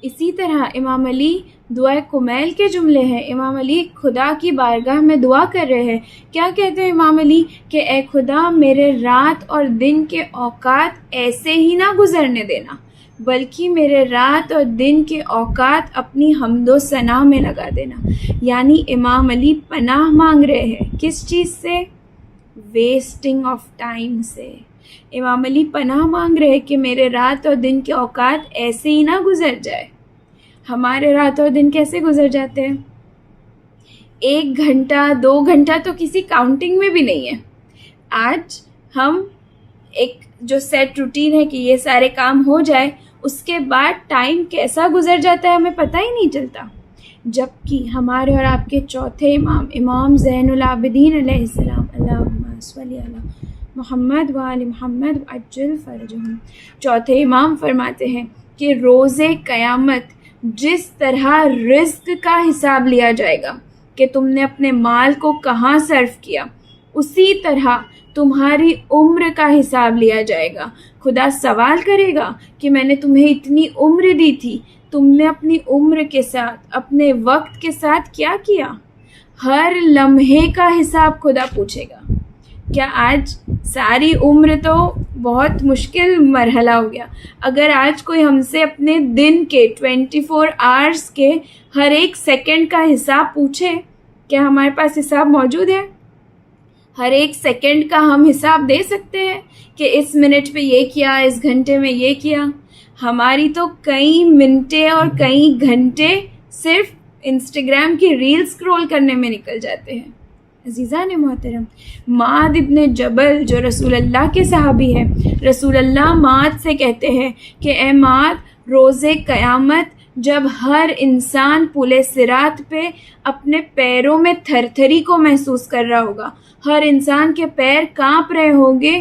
اسی طرح امام علی دعائے کمیل کے جملے ہیں. امام علی خدا کی بارگاہ میں دعا کر رہے ہیں. کیا کہتے ہیں امام علی کہ اے خدا میرے رات اور دن کے اوقات ایسے ہی نہ گزرنے دینا، بلکہ میرے رات اور دن کے اوقات اپنی حمد و ثنا میں لگا دینا. یعنی امام علی پناہ مانگ رہے ہیں کس چیز سے؟ ویسٹنگ آف ٹائم سے. امام علی پناہ مانگ رہے ہیں کہ میرے رات اور دن کے اوقات ایسے ہی نہ گزر جائے. ہمارے رات اور دن کیسے گزر جاتے ہیں؟ 1 گھنٹہ 2 گھنٹہ تو کسی کاؤنٹنگ میں بھی نہیں ہے. آج ہم ایک جو سیٹ روٹین ہے کہ یہ سارے کام ہو جائے، اس کے بعد ٹائم کیسا گزر جاتا ہے ہمیں پتہ ہی نہیں چلتا. جبکہ ہمارے اور آپ کے چوتھے امام زین العابدین علیہ السلام، اللہم صلی علی محمد وآل محمد وعجل فرجہم، چوتھے امام فرماتے ہیں کہ روز قیامت جس طرح رزق کا حساب لیا جائے گا کہ تم نے اپنے مال کو کہاں صرف کیا، اسی طرح تمہاری عمر کا حساب لیا جائے گا. خدا سوال کرے گا کہ میں نے تمہیں اتنی عمر دی تھی، تم نے اپنی عمر کے ساتھ اپنے وقت کے ساتھ کیا کیا؟ ہر لمحے کا حساب خدا پوچھے گا. کیا آج ساری عمر تو بہت مشکل مرحلہ ہو گیا. اگر آج کوئی ہم سے اپنے دن کے 24 آورز کے ہر ایک سیکنڈ کا حساب پوچھے، کیا ہمارے پاس حساب موجود ہے؟ ہر ایک سیکنڈ کا ہم حساب دے سکتے ہیں کہ اس منٹ پہ یہ کیا، اس گھنٹے میں یہ کیا؟ ہماری تو کئی منٹیں اور کئی گھنٹے صرف انسٹاگرام کی ریل سکرول کرنے میں نکل جاتے ہیں. عزیزان محترم، معاذ ابن جبل جو رسول اللہ کے صحابی ہیں، رسول اللہ معاذ سے کہتے ہیں کہ اے معاذ، روز قیامت جب ہر انسان پل صراط پہ اپنے پیروں میں تھر تھری کو محسوس کر رہا ہوگا، ہر انسان کے پیر کانپ رہے ہوں گے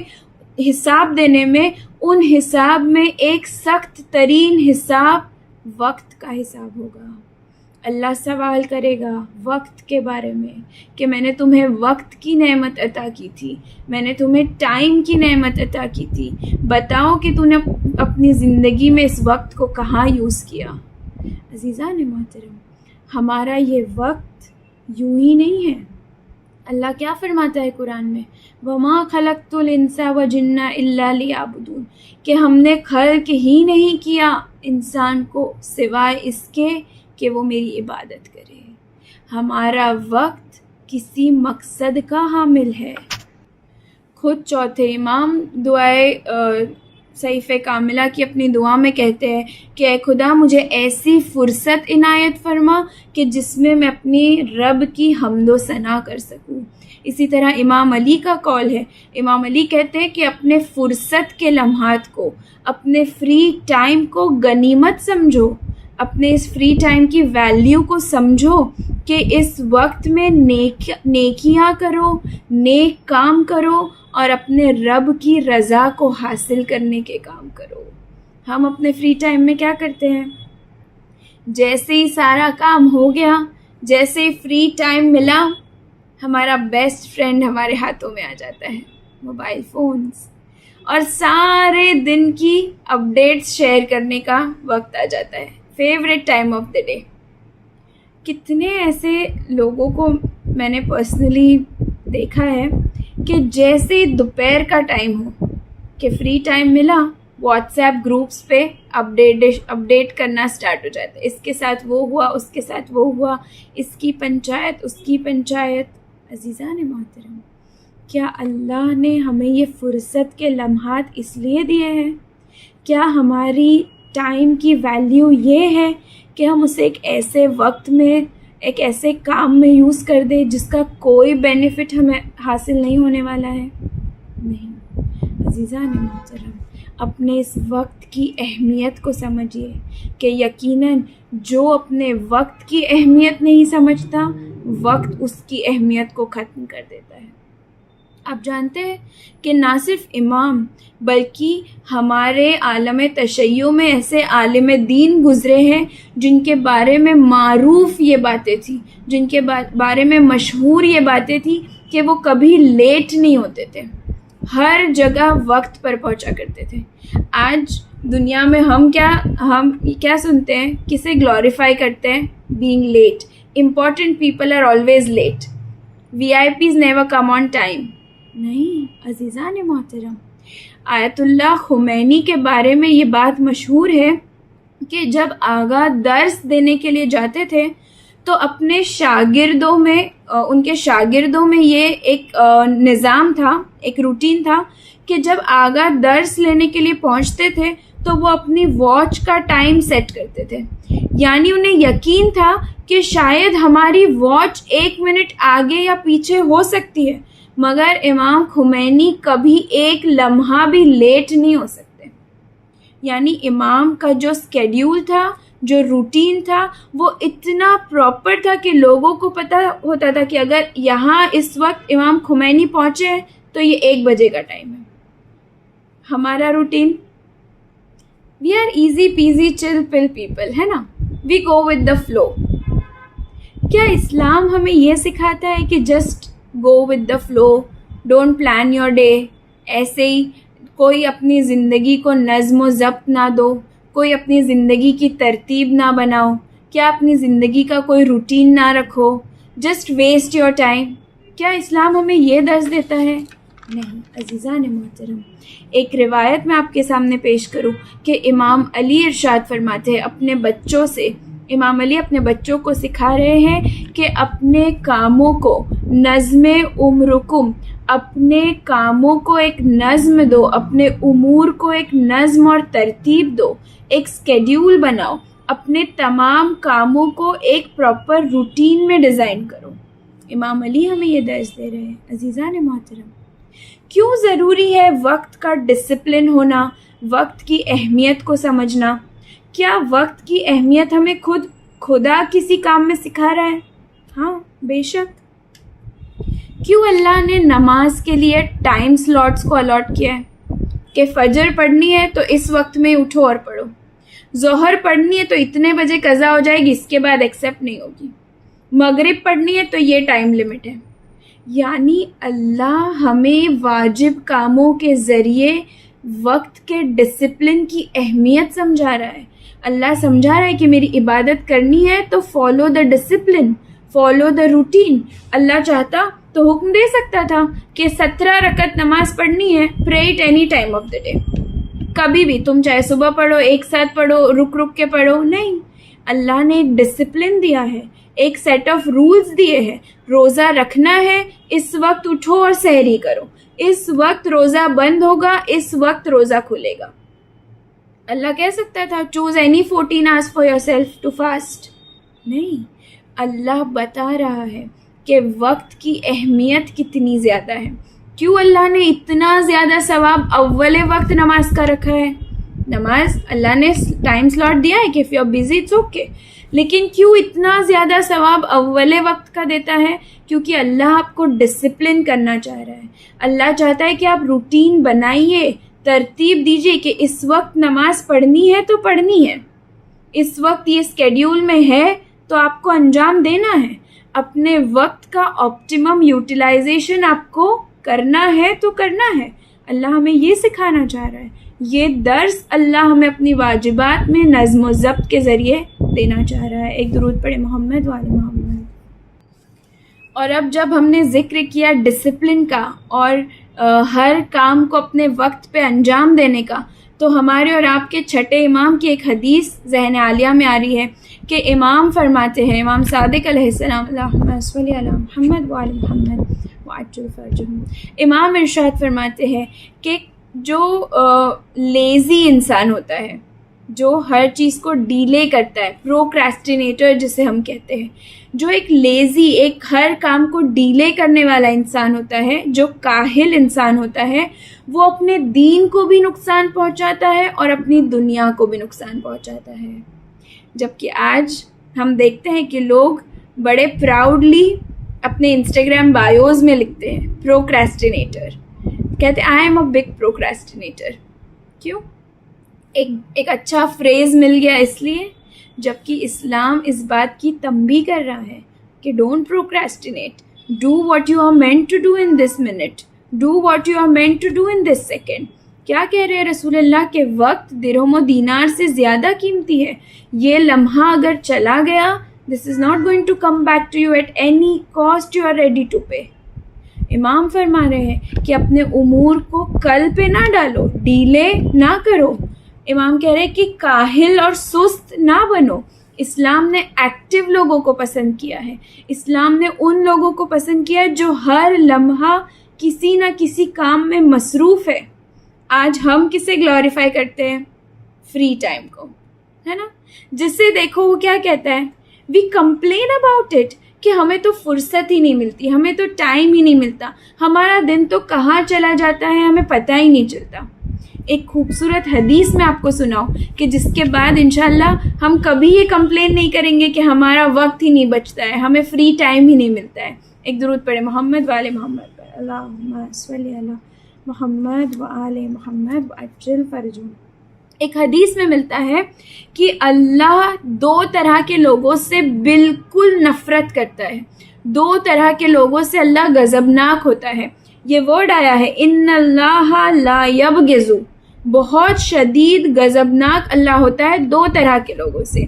حساب دینے میں، ان حساب میں ایک سخت ترین حساب وقت کا حساب ہوگا. اللہ سوال کرے گا وقت کے بارے میں کہ میں نے تمہیں وقت کی نعمت عطا کی تھی، میں نے تمہیں ٹائم کی نعمت عطا کی تھی، بتاؤ کہ تو نے اپنی زندگی میں اس وقت کو کہاں یوز کیا. عزیزان محترم، ہمارا یہ وقت یوں ہی نہیں ہے. اللہ کیا فرماتا ہے قرآن میں؟ وَمَا خَلَقْتُ الْإِنسَ وَجِنَّ إِلَّا لِيَعْبُدُونَ، کہ ہم نے خلق ہی نہیں کیا انسان کو سوائے اس کے کہ وہ میری عبادت کرے. ہمارا وقت کسی مقصد کا حامل ہے. خود چوتھے امام دعائے صحیفہ کاملہ کی اپنی دعا میں کہتے ہیں کہ اے خدا مجھے ایسی فرصت عنایت فرما کہ جس میں میں اپنی رب کی حمد و ثنا کر سکوں. اسی طرح امام علی کا قول ہے، امام علی کہتے ہیں کہ اپنے فرصت کے لمحات کو، اپنے فری ٹائم کو غنیمت سمجھو، اپنے اس فری ٹائم کی ویلیو کو سمجھو کہ اس وقت میں نیکیاں کرو، نیک کام کرو اور اپنے رب کی رضا کو حاصل کرنے کے کام کرو. ہم اپنے فری ٹائم میں کیا کرتے ہیں؟ جیسے ہی سارا کام ہو گیا، جیسے ہی فری ٹائم ملا، ہمارا بیسٹ فرینڈ ہمارے ہاتھوں میں آ جاتا ہے، موبائل فونز، اور سارے دن کی اپڈیٹس شیئر کرنے کا وقت آ جاتا ہے، favourite time of the day. کتنے ایسے لوگوں کو میں نے پرسنلی دیکھا ہے کہ جیسے ہی دوپہر کا ٹائم ہو کہ فری ٹائم ملا، واٹس ایپ گروپس پہ اپڈیٹ کرنا سٹارٹ ہو جاتا ہے. اس کے ساتھ وہ ہوا، اس کے ساتھ وہ ہوا، اس کی پنچایت، اس کی پنچایت. عزیزان محترم، کیا اللہ نے ہمیں یہ فرصت کے لمحات اس لیے دیے ہیں؟ کیا ہماری ٹائم کی ویلیو یہ ہے کہ ہم اسے ایک ایسے وقت میں، ایک ایسے کام میں یوز کر دیں جس کا کوئی بینیفٹ ہمیں حاصل نہیں ہونے والا ہے؟ نہیں عزیزان محترم، اپنے اس وقت کی اہمیت کو سمجھیے کہ یقیناً جو اپنے وقت کی اہمیت نہیں سمجھتا، وقت اس کی اہمیت کو ختم کر دیتا ہے۔ آپ جانتے ہیں کہ نہ صرف امام بلکہ ہمارے عالم تشیع میں ایسے عالم دین گزرے ہیں جن کے بارے میں معروف یہ باتیں تھیں، جن کے بارے میں مشہور یہ باتیں تھیں کہ وہ کبھی لیٹ نہیں ہوتے تھے، ہر جگہ وقت پر پہنچا کرتے تھے۔ آج دنیا میں ہم کیا سنتے ہیں، کسے گلوریفائی کرتے ہیں؟ Being late. Important people are always late, VIPs never come on time. نہیں عزیزان محترم، آیت اللہ خمینی کے بارے میں یہ بات مشہور ہے کہ جب آغا درس دینے کے لیے جاتے تھے تو اپنے شاگردوں میں ان کے شاگردوں میں یہ ایک نظام تھا، ایک روٹین تھا کہ جب آغا درس لینے کے لیے پہنچتے تھے تو وہ اپنی واچ کا ٹائم سیٹ کرتے تھے، یعنی انہیں یقین تھا کہ شاید ہماری واچ 1 منٹ آگے یا پیچھے ہو سکتی ہے، مگر امام خمینی کبھی ایک لمحہ بھی لیٹ نہیں ہو سکتے۔ یعنی امام کا جو اسکیڈیول تھا، جو روٹین تھا، وہ اتنا پراپر تھا کہ لوگوں کو پتہ ہوتا تھا کہ اگر یہاں اس وقت امام خمینی پہنچے ہیں تو یہ 1 بجے کا ٹائم ہے۔ ہمارا routine, we are easy peasy chill pill people, ہے نا، وی گو ود دا فلو۔ کیا اسلام ہمیں یہ سکھاتا ہے کہ just go with the flow, don't plan your day? ایسے ہی کوئی اپنی زندگی کو نظم و ضبط نہ دو، کوئی اپنی زندگی کی ترتیب نہ بناؤ، کیا اپنی زندگی کا کوئی روٹین نہ رکھو، جسٹ ویسٹ یور ٹائم؟ کیا اسلام ہمیں یہ درس دیتا ہے؟ نہیں عزیزان محترم، ایک روایت میں آپ کے سامنے پیش کروں کہ امام علی ارشاد فرماتے ہیں اپنے بچوں سے، امام علی اپنے بچوں کو سکھا رہے ہیں کہ اپنے کاموں کو نظم عمرکم، اپنے کاموں کو ایک نظم دو، اپنے امور کو ایک نظم اور ترتیب دو، ایک اسکیڈیول بناؤ، اپنے تمام کاموں کو ایک پراپر روٹین میں ڈیزائن کرو۔ امام علی ہمیں یہ درس دے رہے ہیں۔ عزیزان محترم، کیوں ضروری ہے وقت کا ڈسپلن ہونا، وقت کی اہمیت کو سمجھنا؟ کیا وقت کی اہمیت ہمیں خدا کسی کام میں سکھا رہا ہے؟ ہاں بے شک۔ کیوں اللہ نے نماز کے لیے ٹائم سلاٹس کو الاٹ کیا ہے کہ فجر پڑھنی ہے تو اس وقت میں اٹھو اور پڑھو، ظہر پڑھنی ہے تو اتنے بجے قضا ہو جائے گی، اس کے بعد ایکسیپٹ نہیں ہوگی، مغرب پڑھنی ہے تو یہ ٹائم لمٹ ہے؟ یعنی اللہ ہمیں واجب کاموں کے ذریعے وقت کے ڈسپلن کی اہمیت سمجھا رہا ہے۔ اللہ سمجھا رہا ہے کہ میری عبادت کرنی ہے تو follow the discipline, follow the routine. اللہ چاہتا تو حکم دے سکتا تھا کہ 17 رکعت نماز پڑھنی ہے، پرے it any time of the day, کبھی بھی، تم چاہے صبح پڑھو، ایک ساتھ پڑھو، رک رک کے پڑھو۔ نہیں، اللہ نے ایک ڈسپلن دیا ہے، ایک سیٹ آف رولز دیے ہیں۔ روزہ رکھنا ہے، اس وقت اٹھو اور سحری کرو، اس وقت روزہ بند ہوگا، اس وقت روزہ کھلے گا۔ اللہ کہہ سکتا تھا choose any 14 hours for yourself to fast۔ نہیں، اللہ بتا رہا ہے کہ وقت کی اہمیت کتنی زیادہ ہے۔ کیوں اللہ نے اتنا زیادہ ثواب اول وقت نماز کا رکھا ہے؟ نماز اللہ نے ٹائم سلاٹ دیا ہے کہ if you're busy it's okay، لیکن کیوں اتنا زیادہ ثواب اول وقت کا دیتا ہے؟ کیونکہ اللہ آپ کو ڈسپلن کرنا چاہ رہا ہے۔ اللہ چاہتا ہے کہ آپ روٹین بنائیے، ترتیب دیجیے کہ اس وقت نماز پڑھنی ہے تو پڑھنی ہے، اس وقت یہ اسکیڈیول میں ہے تو آپ کو انجام دینا ہے۔ اپنے وقت کا آپٹیمم یوٹیلائزیشن آپ کو کرنا ہے تو کرنا ہے۔ اللہ ہمیں یہ سکھانا چاہ رہا ہے، یہ درس اللہ ہمیں اپنی واجبات میں نظم و ضبط کے ذریعے دینا چاہ رہا ہے۔ ایک درود پڑھے محمد وعلی محمد۔ اور اب جب ہم نے ذکر کیا ڈسپلن کا اور ہر کام کو اپنے وقت پہ انجام دینے کا، تو ہمارے اور آپ کے چھٹے امام کی ایک حدیث ذہن عالیہ میں آ رہی ہے کہ امام فرماتے ہیں، امام صادق علیہ السلام، اللہم صلی علی محمد وعلی محمد وعجل فرجہم، امام ارشاد فرماتے ہیں کہ جو لیزی انسان ہوتا ہے، جو ہر چیز کو ڈیلے کرتا ہے، پروکریسٹینیٹر جسے ہم کہتے ہیں، جو ایک لیزی، ایک ہر کام کو ڈیلے کرنے والا انسان ہوتا ہے، جو کاہل انسان ہوتا ہے، وہ اپنے دین کو بھی نقصان پہنچاتا ہے اور اپنی دنیا کو بھی نقصان پہنچاتا ہے. جبکہ آج ہم دیکھتے ہیں کہ لوگ بڑے پراؤڈلی اپنے انسٹاگرام بایوز میں لکھتے ہیں پروکریسٹینیٹر، کہتے ہیں آئی ایم اے بگ پروکریسٹینیٹر. کیوں؟ ایک اچھا فریز مل گیا اس لیے. جبکہ اسلام اس بات کی تنبیہ کر رہا ہے کہ don't procrastinate, do what you are meant to do in this minute, do what you are meant to do in this second. کیا کہہ رہے ہیں رسول اللہ کہ وقت درہم و دینار سے زیادہ قیمتی ہے. یہ لمحہ اگر چلا گیا، this is not going to come back to you at any cost you are ready to pay. امام فرما رہے ہیں کہ اپنے امور کو کل پہ نہ ڈالو، ڈیلے نہ کرو. امام کہہ رہے ہیں کہ کاہل اور سست نہ بنو. اسلام نے ایکٹیو لوگوں کو پسند کیا ہے. اسلام نے ان لوگوں کو پسند کیا ہے جو ہر لمحہ کسی نہ کسی کام میں مصروف ہے. آج ہم کسے گلوریفائی کرتے ہیں؟ فری ٹائم کو، ہے نا. جس سے دیکھو وہ کیا کہتا ہے، وی کمپلین اباؤٹ اٹ، کہ ہمیں تو فرصت ہی نہیں ملتی، ہمیں تو ٹائم ہی نہیں ملتا، ہمارا دن تو کہاں چلا جاتا ہے ہمیں پتہ ہی نہیں چلتا. ایک خوبصورت حدیث میں آپ کو سناؤں کہ جس کے بعد انشاءاللہ ہم کبھی یہ کمپلین نہیں کریں گے کہ ہمارا وقت ہی نہیں بچتا ہے، ہمیں فری ٹائم ہی نہیں ملتا ہے. ایک درود پڑھے محمد وآل محمد پر، اللہم صلی علی محمد وآل محمد وعجل فرجہم. ایک حدیث میں ملتا ہے کہ اللہ دو طرح کے لوگوں سے بالکل نفرت کرتا ہے. دو طرح کے لوگوں سے اللہ غضبناک ہوتا ہے. یہ ورڈ آیا ہے ان اللہ لا یبغض، بہت شدید غضبناک اللہ ہوتا ہے دو طرح کے لوگوں سے.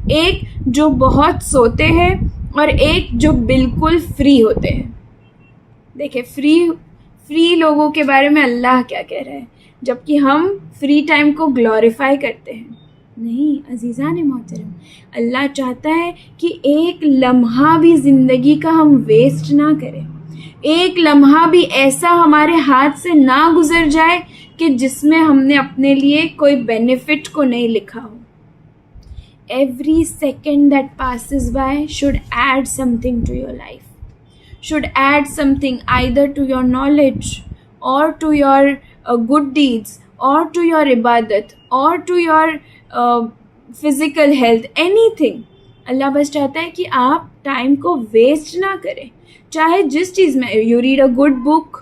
ایک جو بہت سوتے ہیں اور ایک جو بالکل فری ہوتے ہیں. دیکھیں فری لوگوں کے بارے میں اللہ کیا کہہ رہا ہے، جبکہ ہم فری ٹائم کو گلوریفائی کرتے ہیں. نہیں عزیزان محترم، اللہ چاہتا ہے کہ ایک لمحہ بھی زندگی کا ہم ویسٹ نہ کریں. ایک لمحہ بھی ایسا ہمارے ہاتھ سے نہ گزر جائے کہ جس میں ہم نے اپنے لیے کوئی بینیفٹ کو نہیں لکھا ہو. Every second that passes by should add something to your life, should add something either to your knowledge or to your good deeds or to your ibadat or to your physical health, anything. اللہ بس چاہتا ہے کہ آپ time کو waste نہ کریں، چاہے جس چیز میں. You read a good book,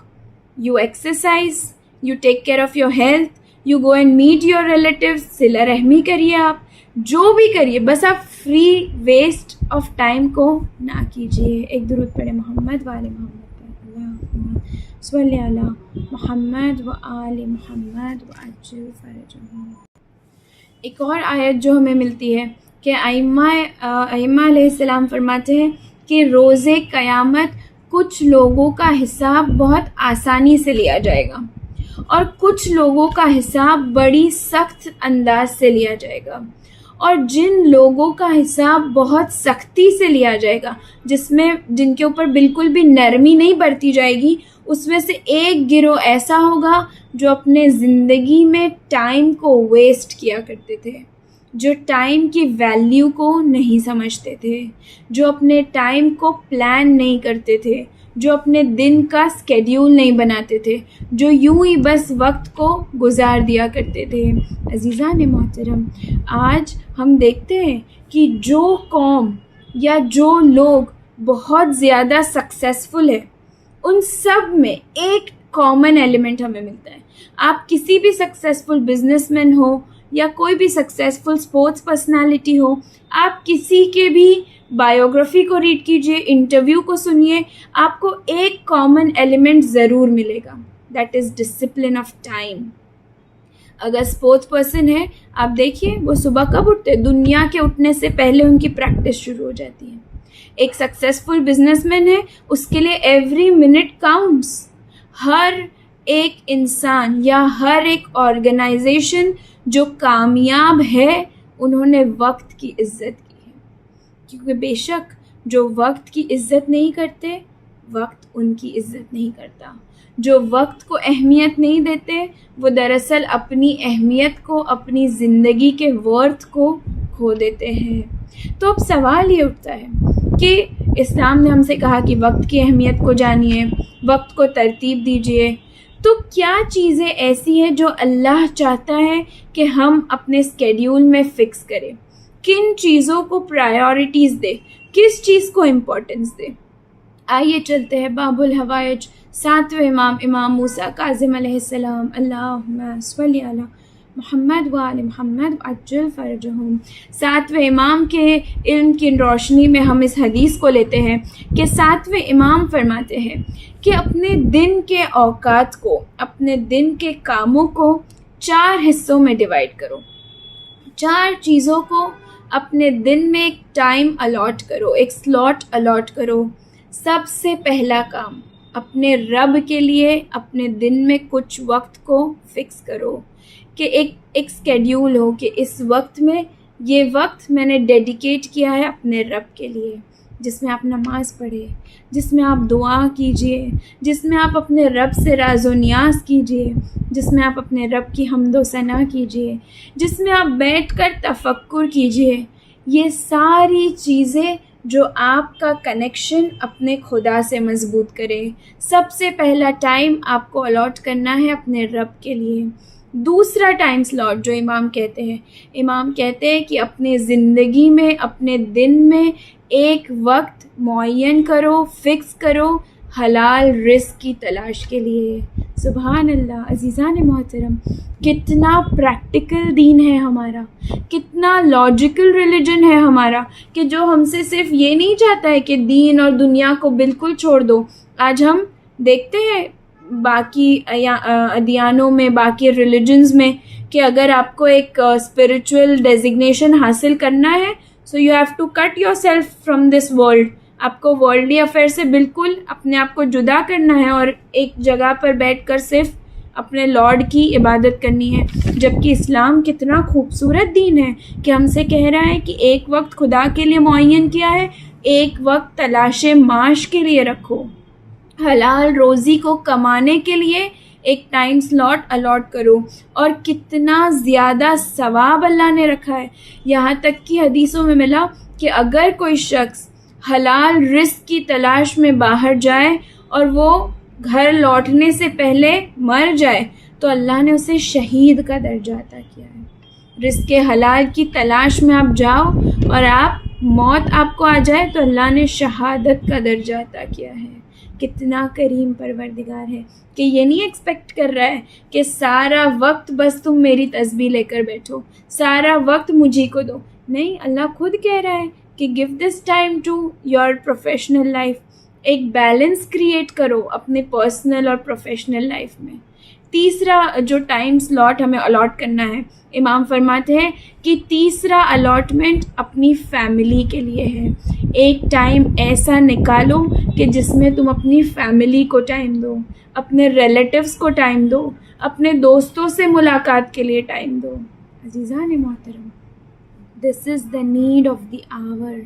you exercise, you take care of your health, you go and meet your relatives, صلہ رحمی کریے، آپ جو بھی کریے، بس آپ فری ویسٹ آف ٹائم کو نہ کیجیے. ایک درود پڑھے محمد وآل محمد پر، اللہم صلی علی محمد وآل محمد وعجل فرجہم. ایک اور آیت جو ہمیں ملتی ہے کہ ائمہ علیہ السلام فرماتے ہیں کہ روز قیامت کچھ لوگوں کا حساب بہت آسانی سے لیا جائے گا اور کچھ لوگوں کا حساب بڑی سخت انداز سے لیا جائے گا. اور جن لوگوں کا حساب بہت سختی سے لیا جائے گا، جن کے اوپر بالکل بھی نرمی نہیں برتی جائے گی، اس میں سے ایک گروہ ایسا ہوگا جو اپنے زندگی میں ٹائم کو ویسٹ کیا کرتے تھے، جو ٹائم کی ویلیو کو نہیں سمجھتے تھے، جو اپنے ٹائم کو پلان نہیں کرتے تھے، جو اپنے دن کا اسکیڈیول نہیں بناتے تھے، جو یوں ہی بس وقت کو گزار دیا کرتے تھے. عزیزان محترم، آج ہم دیکھتے ہیں کہ جو قوم یا جو لوگ بہت زیادہ سکسیسفل ہے، ان سب میں ایک کامن ایلیمنٹ ہمیں ملتا ہے. آپ کسی بھی سکسیسفل بزنس مین ہو یا کوئی بھی سکسیسفل اسپورٹس پرسنالٹی ہو، آپ کسی کے بھی بایوگرافی کو ریڈ کیجئے، انٹرویو کو سنیے، آپ کو ایک کامن ایلیمنٹ ضرور ملے گا، that is discipline of time. اگر اسپورٹس پرسن ہے، آپ دیکھیے وہ صبح کب اٹھتے ہیں؟ دنیا کے اٹھنے سے پہلے ان کی پریکٹس شروع ہو جاتی ہے. ایک سکسیسفل بزنس مین ہے، اس کے لیے ایوری منٹ کاؤنٹس. ہر ایک انسان یا ہر ایک آرگنائزیشن جو کامیاب ہے، انہوں نے وقت کی عزت کی ہے، کیونکہ بے شک جو وقت کی عزت نہیں کرتے، وقت ان کی عزت نہیں کرتا. جو وقت کو اہمیت نہیں دیتے وہ دراصل اپنی اہمیت کو، اپنی زندگی کے ورتھ کو کھو دیتے ہیں۔ تو اب سوال یہ اٹھتا ہے کہ اسلام نے ہم سے کہا کہ وقت کی اہمیت کو جانیے، وقت کو ترتیب دیجیے، تو کیا چیزیں ایسی ہیں جو اللہ چاہتا ہے کہ ہم اپنے اسکیڈیول میں فکس کریں؟ کن چیزوں کو پرائیورٹیز دے، کس چیز کو امپورٹنس دے؟ آئیے چلتے ہیں باب الحوائج، 7ویں امام، امام موسیٰ کاظم علیہ السلام، اللہم صلی علی محمد وآل محمد عجل فرجہم۔ 7ویں امام کے علم کی روشنی میں ہم اس حدیث کو لیتے ہیں کہ 7ویں امام فرماتے ہیں کہ اپنے دن کے اوقات کو، اپنے دن کے کاموں کو 4 حصوں میں ڈیوائیڈ کرو۔ 4 چیزوں کو اپنے دن میں ایک ٹائم الاٹ کرو، ایک سلاٹ الاٹ کرو۔ سب سے پہلا کام، اپنے رب کے لیے اپنے دن میں کچھ وقت کو فکس کرو کہ ایک سکیڈیول ہو کہ اس وقت میں یہ وقت میں نے ڈیڈیکیٹ کیا ہے اپنے رب کے لیے، جس میں آپ نماز پڑھے، جس میں آپ دعا کیجئے، جس میں آپ اپنے رب سے راز و نیاز کیجئے، جس میں آپ اپنے رب کی حمد و ثنا کیجئے، جس میں آپ بیٹھ کر تفکر کیجئے۔ یہ ساری چیزیں جو آپ کا کنیکشن اپنے خدا سے مضبوط کرے۔ سب سے پہلا ٹائم آپ کو الاٹ کرنا ہے اپنے رب کے لیے۔ دوسرا ٹائم سلاٹ جو امام کہتے ہیں کہ اپنے زندگی میں، اپنے دن میں ایک وقت معین کرو، فکس کرو حلال رزق کی تلاش کے لیے۔ سبحان اللہ، عزیزان محترم، کتنا پریکٹیکل دین ہے ہمارا، کتنا لاجیکل ریلیجن ہے ہمارا، کہ جو ہم سے صرف یہ نہیں چاہتا ہے کہ دین اور دنیا کو بالکل چھوڑ دو۔ آج ہم دیکھتے ہیں باقی ادیانوں میں، باقی ریلیجنز میں، کہ اگر آپ کو ایک اسپرچول ڈیزگنیشن حاصل کرنا ہے، so you have to cut yourself from this world. آپ کو ورلڈلی افیئر سے بالکل اپنے آپ کو جدا کرنا ہے اور ایک جگہ پر بیٹھ کر صرف اپنے لارڈ کی عبادت کرنی ہے۔ جبکہ اسلام کتنا خوبصورت دین ہے کہ ہم سے کہہ رہا ہے کہ ایک وقت خدا کے لیے معین کیا ہے، ایک وقت تلاش معاش کے لیے رکھو، حلال روزی کو کمانے کے لیے ایک ٹائم سلاٹ الاٹ کرو۔ اور کتنا زیادہ ثواب اللہ نے رکھا ہے، یہاں تک کہ حدیثوں میں ملا کہ اگر کوئی شخص حلال رزق کی تلاش میں باہر جائے اور وہ گھر لوٹنے سے پہلے مر جائے تو اللہ نے اسے شہید کا درجہ عطا کیا ہے۔ رزق حلال کی تلاش میں آپ جاؤ اور موت آپ کو آ جائے تو اللہ نے شہادت کا درجہ عطا کیا ہے۔ کتنا کریم پروردگار ہے کہ یہ نہیں ایکسپیکٹ کر رہا ہے کہ سارا وقت بس تم میری تسبیح لے کر بیٹھو، سارا وقت مجھے کو دو۔ نہیں، اللہ خود کہہ رہا ہے کہ give this time to your professional life. ایک بیلنس کریٹ کرو اپنے پرسنل اور پروفیشنل لائف میں۔ تیسرا جو ٹائم سلاٹ ہمیں الاٹ کرنا ہے، امام فرماتے ہیں کہ تیسرا الاٹمنٹ اپنی فیملی کے لیے ہے۔ ایک ٹائم ایسا نکالو کہ جس میں تم اپنی فیملی کو ٹائم دو، اپنے ریلیٹیوز کو ٹائم دو، اپنے دوستوں سے ملاقات کے لیے ٹائم دو۔ عزیزان محترم، دس is the need of the آور۔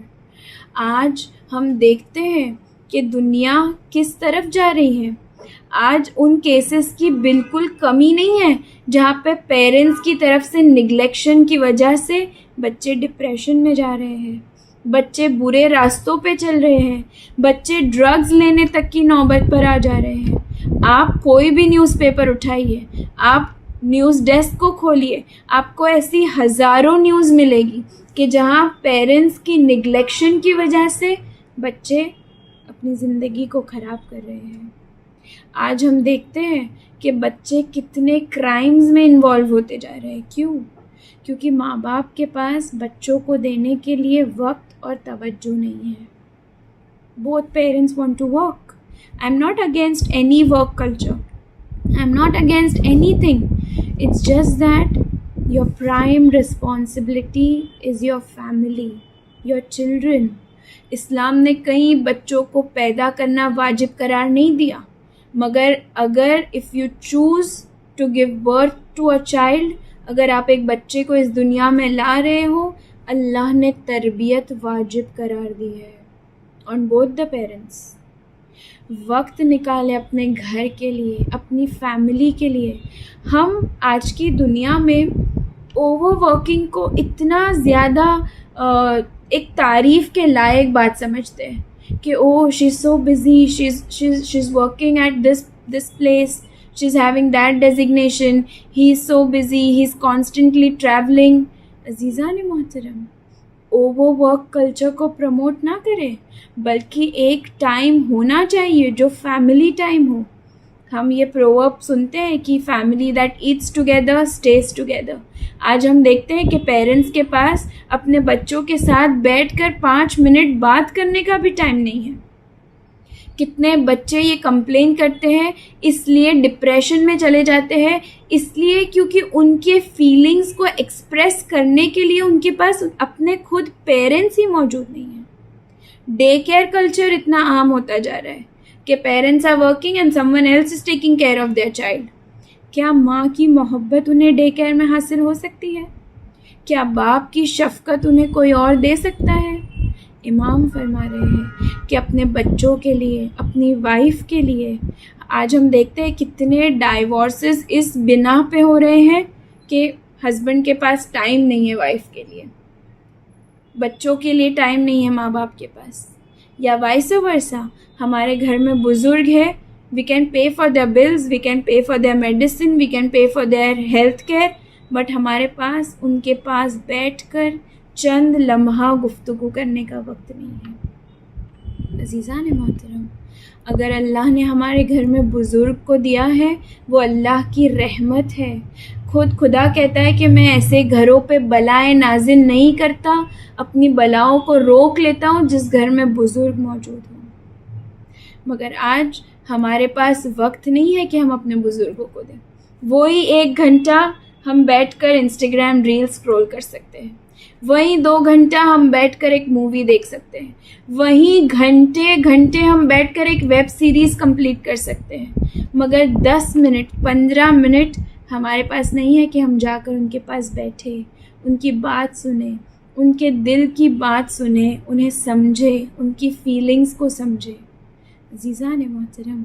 آج ہم دیکھتے ہیں کہ دنیا کس طرف جا رہی ہے۔ آج ان کیسز کی بالکل کمی نہیں ہے جہاں پہ پیرنٹس کی طرف سے نگلیکشن کی وجہ سے بچے ڈپریشن میں جا رہے ہیں، بچے برے راستوں پہ چل رہے ہیں، بچے ڈرگز لینے تک کی نوبت پر آ جا رہے ہیں۔ آپ کوئی بھی نیوز پیپر اٹھائیے، آپ نیوز ڈیسک کو کھولیے، آپ کو ایسی ہزاروں نیوز ملے گی کہ جہاں پیرنٹس کی نگلیکشن کی وجہ سے بچے اپنی زندگی کو خراب کر رہے ہیں۔ آج ہم دیکھتے ہیں کہ بچے کتنے کرائمز میں انوالو ہوتے جا رہے ہیں۔ کیونکہ ماں باپ کے پاس بچوں کو دینے کے لیے وقت اور توجہ نہیں ہے۔ Both parents want to work. I'm not against any work culture. I'm not against anything. It's just that your prime responsibility is your family, your children. اسلام نے کئی بچوں کو پیدا کرنا واجب قرار نہیں دیا، مگر اگر if you choose to give birth to a child، اگر آپ ایک بچے کو اس دنیا میں لا رہے ہو، اللہ نے تربیت واجب قرار دی ہے on both the parents۔ وقت نکالیں اپنے گھر کے لیے، اپنی فیملی کے لیے. ہم آج کی دنیا میں اوور ورکنگ کو اتنا زیادہ ایک تعریف کے لائق بات سمجھتے ہیں کہ oh she is so busy, she is working at this place, she is having that designation, he is so busy, he is constantly travelling. عزیزان محترم، اوور ورک کلچر کو پروموٹ نہ کریں، بلکہ ایک ٹائم ہونا چاہیے جو فیملی ٹائم ہو. ہم یہ پروورب سنتے ہیں کہ family that eats together stays together. آج ہم دیکھتے ہیں کہ پیرنٹس کے پاس اپنے بچوں کے ساتھ بیٹھ کر 5 منٹ بات کرنے کا بھی ٹائم نہیں ہے. کتنے بچے یہ کمپلین کرتے ہیں، اس لیے ڈپریشن میں چلے جاتے ہیں، اس لیے کیونکہ ان کے فیلنگز کو ایکسپریس کرنے کے لیے ان کے پاس اپنے خود پیرنٹس ہی موجود نہیں ہیں. ڈے کیئر کلچر اتنا عام ہوتا جا رہا ہے کہ parents are working and someone else is taking care of their child. کیا ماں کی محبت انہیں ڈے کیئر میں حاصل ہو سکتی ہے؟ کیا باپ کی شفقت انہیں کوئی اور دے سکتا ہے؟ امام فرما رہے ہیں کہ اپنے بچوں کے لیے، اپنی وائف کے لیے. آج ہم دیکھتے ہیں کتنے ڈائیورسز اس بنا پہ ہو رہے ہیں کہ ہسبینڈ کے پاس ٹائم نہیں ہے وائف کے لیے، بچوں کے لیے ٹائم نہیں ہے ماں باپ کے پاس، یا وائس ورسا. ہمارے گھر میں بزرگ ہے، we can pay for their bills, we can pay for their medicine, we can pay for their health care, but ہمارے پاس ان کے پاس بیٹھ کر چند لمحہ گفتگو کرنے کا وقت نہیں ہے. عزیزان محترم، اگر اللہ نے ہمارے گھر میں بزرگ کو دیا ہے، وہ اللہ کی رحمت ہے. خود خدا کہتا ہے کہ میں ایسے گھروں پہ بلائیں نازل نہیں کرتا، اپنی بلاؤں کو روک لیتا ہوں جس گھر میں بزرگ موجود ہوں. مگر آج ہمارے پاس وقت نہیں ہے کہ ہم اپنے بزرگوں کو دیں. وہی 1 گھنٹہ ہم بیٹھ کر انسٹاگرام ریل اسکرول کر سکتے ہیں، وہیں 2 گھنٹہ ہم بیٹھ کر ایک مووی دیکھ سکتے ہیں، وہیں گھنٹے گھنٹے ہم بیٹھ کر ایک ویب سیریز کمپلیٹ کر سکتے ہیں. مگر 10 منٹ 15 منٹ ہمارے پاس نہیں ہے کہ ہم جا کر ان کے پاس بیٹھے، ان کی بات سنیں، ان کے دل کی بات سنیں، انہیں سمجھیں، ان کی فیلنگز کو سمجھیں. عزیزان محترم،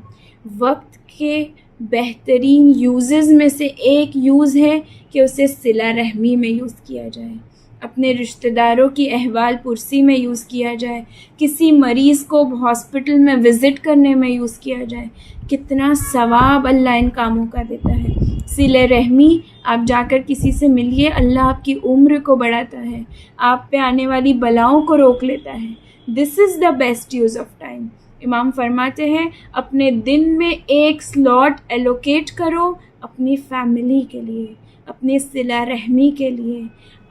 وقت کے بہترین یوزز میں سے ایک یوز ہے کہ اسے صلہ رحمی میں یوز کیا جائے، اپنے رشتہ داروں کی احوال پرسی میں یوز کیا جائے، کسی مریض کو ہاسپٹل میں وزٹ کرنے میں یوز کیا جائے. کتنا ثواب اللہ ان کاموں کا دیتا ہے. صلہ رحمی، آپ جا کر کسی سے ملیے، اللہ آپ کی عمر کو بڑھاتا ہے، آپ پہ آنے والی بلاؤں کو روک لیتا ہے. This is the best use of time. امام فرماتے ہیں اپنے دن میں ایک سلاٹ ایلوکیٹ کرو اپنی فیملی کے لیے، اپنی صلہ رحمی کے لیے،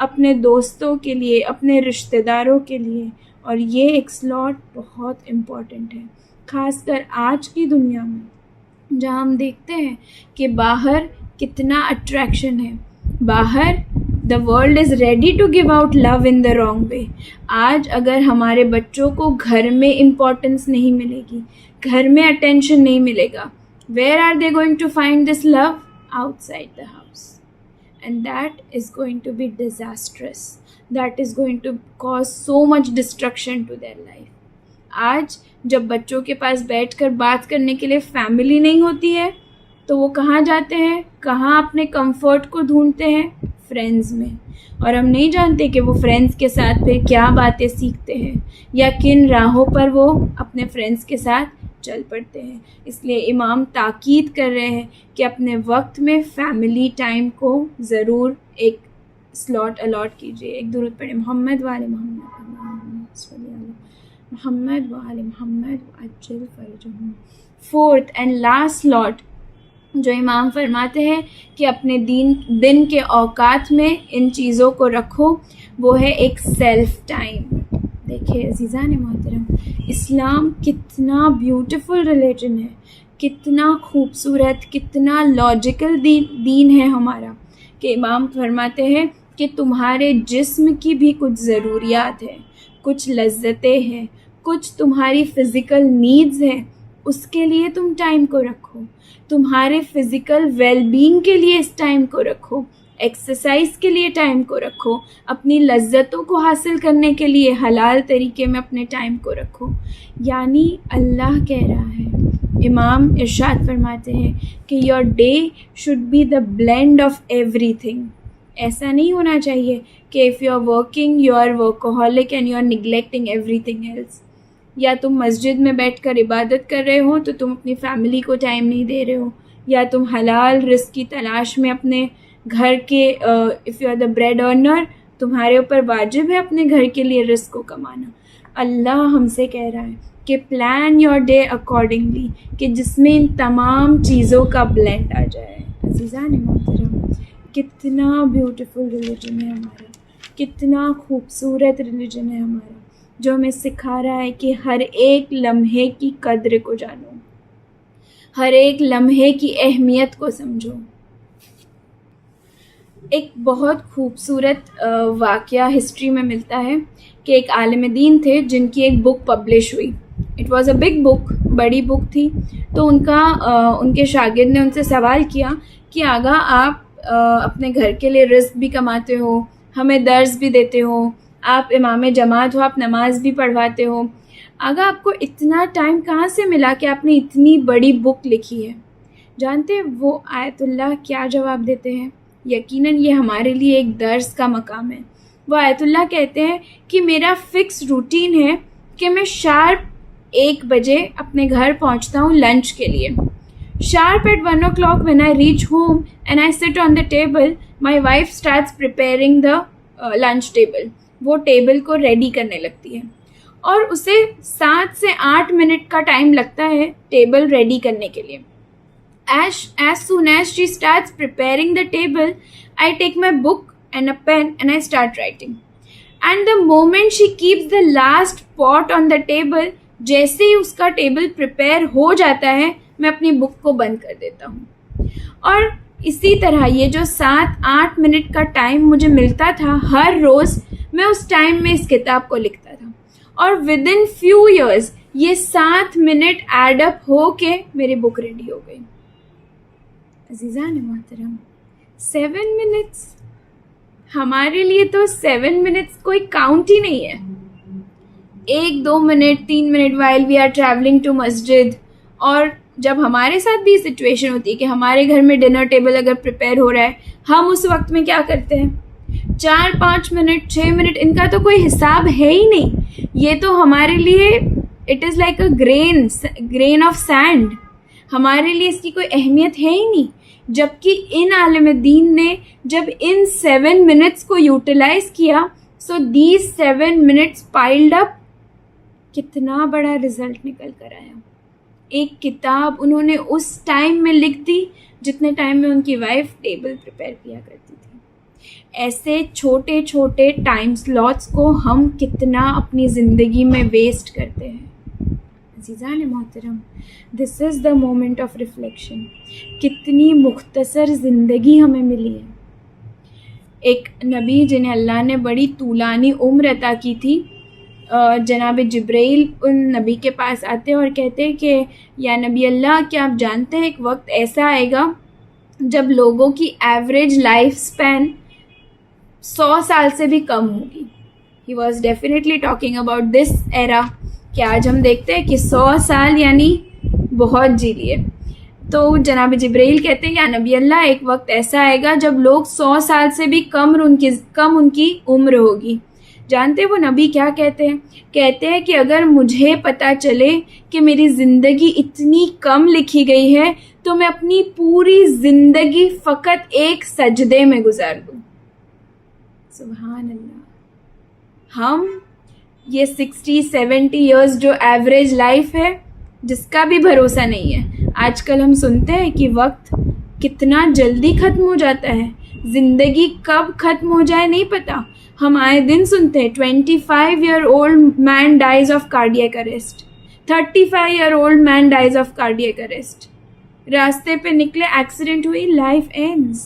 اپنے دوستوں کے لیے، اپنے رشتہ داروں کے لیے. اور یہ ایک سلاٹ بہت امپورٹنٹ ہے، خاص کر آج کی دنیا میں جہاں ہم دیکھتے ہیں کہ باہر کتنا اٹریکشن ہے. باہر the world is ready to give out love in the wrong way. آج اگر ہمارے بچوں کو گھر میں امپورٹنس نہیں ملے گی، گھر میں اٹینشن نہیں ملے گا، where are they going to find this love? Outside the house. And that is going to be disastrous. That is going to cause so much destruction to their life. آج جب بچوں کے پاس بیٹھ کر بات کرنے کے لیے فیملی نہیں ہوتی ہے تو وہ کہاں جاتے ہیں؟ کہاں اپنے کمفرٹ کو ڈھونڈتے ہیں؟ فرینڈز میں. اور ہم نہیں جانتے کہ وہ فرینڈز کے ساتھ پھر کیا باتیں سیکھتے ہیں یا کن راہوں پر وہ اپنے فرینڈز کے ساتھ چل پڑتے ہیں. اس لیے امام تاکید کر رہے ہیں کہ اپنے وقت میں فیملی ٹائم کو ضرور ایک سلاٹ الاٹ کیجیے. ایک درود پڑھیں، محمد وآل محمد، اللہم صلی علی محمد وآل محمد وعجل فرجہم. 4th اینڈ لاسٹ سلاٹ جو امام فرماتے ہیں کہ اپنے دن کے اوقات میں ان چیزوں کو رکھو، وہ ہے ایک سیلف ٹائم. دیکھیں عزیزان محترم، اسلام کتنا بیوٹیفل ریلیجن ہے، کتنا خوبصورت، کتنا لاجیکل دین ہے ہمارا، کہ امام فرماتے ہیں کہ تمہارے جسم کی بھی کچھ ضروریات ہیں، کچھ لذتیں ہیں، کچھ تمہاری فزیکل نیڈز ہیں، اس کے لیے تم ٹائم کو رکھو. تمہارے فزیکل ویل بینگ کے لیے اس ٹائم کو رکھو. ایکسرسائز کے لیے ٹائم کو رکھو، اپنی لذتوں کو حاصل کرنے کے لیے حلال طریقے میں اپنے ٹائم کو رکھو. یعنی اللہ کہہ رہا ہے، امام ارشاد فرماتے ہیں کہ your day should be the blend of everything. ایسا نہیں ہونا چاہیے کہ if you are working you are workaholic and you are neglecting everything else. یا تم مسجد میں بیٹھ کر عبادت کر رہے ہو تو تم اپنی فیملی کو ٹائم نہیں دے رہے ہو، یا تم حلال رزق کی تلاش میں اپنے گھر کے if you are the bread earner, تمہارے اوپر واجب ہے اپنے گھر کے لیے رزق کو کمانا. اللہ ہم سے کہہ رہا ہے کہ پلان یور ڈے اکارڈنگلی، کہ جس میں ان تمام چیزوں کا بلینڈ آ جائے. عزیزان محترم، کتنا بیوٹیفل ریلیجن ہے ہمارا، کتنا خوبصورت ریلیجن ہے ہمارا، جو ہمیں سکھا رہا ہے کہ ہر ایک لمحے کی قدر کو جانو، ہر ایک لمحے کی اہمیت کو سمجھو. ایک بہت خوبصورت واقعہ ہسٹری میں ملتا ہے کہ ایک عالم دین تھے جن کی ایک بک پبلش ہوئی. اٹ واز اے بگ بک، بڑی بک تھی. تو ان کے شاگرد نے ان سے سوال کیا کہ آغا آپ اپنے گھر کے لیے رزق بھی کماتے ہو، ہمیں درس بھی دیتے ہو، آپ امام جماعت ہو، آپ نماز بھی پڑھواتے ہو، آغا آپ کو اتنا ٹائم کہاں سے ملا کہ آپ نے اتنی بڑی بک لکھی ہے؟ جانتے ہیں وہ آیت اللہ کیا جواب دیتے ہیں؟ یقیناً یہ ہمارے لیے ایک درس کا مقام ہے. وہ آیت اللہ کہتے ہیں کہ میرا فکس روٹین ہے کہ میں شارپ 1 بجے اپنے گھر پہنچتا ہوں لنچ کے لیے. Sharp at 1 o'clock when I reach home and I sit on the table, my wife starts preparing the lunch table. وہ ٹیبل کو ریڈی کرنے لگتی ہے اور اسے 7 سے 8 منٹ کا ٹائم لگتا ہے ٹیبل ریڈی کرنے کے لیے. As soon as she starts preparing the table, I take my book and a pen and I start writing. And the moment she keeps the last pot on the table, جیسے ہی اس کا table prepare ہو جاتا ہے میں اپنی بک کو بند کر دیتا ہوں. اور اسی طرح یہ جو 7-8 منٹ کا ٹائم مجھے ملتا تھا ہر روز، میں اس ٹائم میں اس کتاب کو لکھتا تھا. اور ودن few years یہ 7 منٹ ایڈ اپ ہو کے میری بک ریڈی ہو گئی. عزیزان محترم، 7 منٹس ہمارے لیے تو 7 منٹس کوئی کاؤنٹ ہی نہیں ہے. 1-2 minute 3 minute while we are travelling to مسجد. اور جب ہمارے ساتھ بھی سچویشن ہوتی ہے کہ ہمارے گھر میں ڈنر ٹیبل اگر پریپیئر ہو رہا ہے، ہم اس وقت میں کیا کرتے ہیں؟ 4-5 منٹ 6 منٹ، ان کا تو کوئی حساب ہے ہی نہیں. یہ تو ہمارے لیے it is like a green of send. ہمارے لیے اس کی کوئی اہمیت ہے ہی نہیں. جبکہ ان عالم دین نے جب ان 7 منٹس کو یوٹیلائز کیا، سو دیز 7 منٹس پائلڈ اپ، کتنا بڑا رزلٹ نکل کر آیا. ایک کتاب انہوں نے اس ٹائم میں لکھ دی جتنے ٹائم میں ان کی وائف ٹیبل پریپیئر کیا کرتی تھی. ایسے چھوٹے چھوٹے ٹائم سلاٹس کو ہم کتنا اپنی زندگی میں ویسٹ کرتے ہیں. عزیزان محترم، دس is the moment of reflection. کتنی مختصر زندگی ہمیں ملی ہے. ایک نبی جنہیں اللہ نے بڑی طولانی عمر عطا کی تھی، جناب جبرائیل ان نبی کے پاس آتے اور کہتے کہ یا نبی اللہ، کیا آپ جانتے ہیں ایک وقت ایسا آئے گا جب لوگوں کی ایوریج لائف اسپین 100 سال سے بھی کم ہوگی. He was definitely talking about this era کہ آج ہم دیکھتے ہیں کہ 100 سال یعنی بہت جی لیے. تو جناب جبرائیل کہتے ہیں یا نبی اللہ، ایک وقت ایسا آئے گا جب لوگ 100 سال سے بھی کم ان کی عمر ہوگی. جانتے وہ نبی کیا کہتے ہیں؟ کہتے ہیں کہ اگر مجھے پتہ چلے کہ میری زندگی اتنی کم لکھی گئی ہے تو میں اپنی پوری زندگی فقط ایک سجدے میں گزار دوں. سبحان اللہ. ہم یہ 60-70 ایئرز جو ایوریج لائف ہے، جس کا بھی بھروسہ نہیں ہے. آج کل ہم سنتے ہیں کہ وقت کتنا جلدی ختم ہو جاتا ہے، زندگی کب ختم ہو جائے نہیں پتہ. ہم آئے دن سنتے ہیں 25-year-old man dies of cardiac arrest, 35-year-old man dies of cardiac arrest. راستے پہ نکلے ایکسیڈنٹ ہوئی، لائف اینڈز.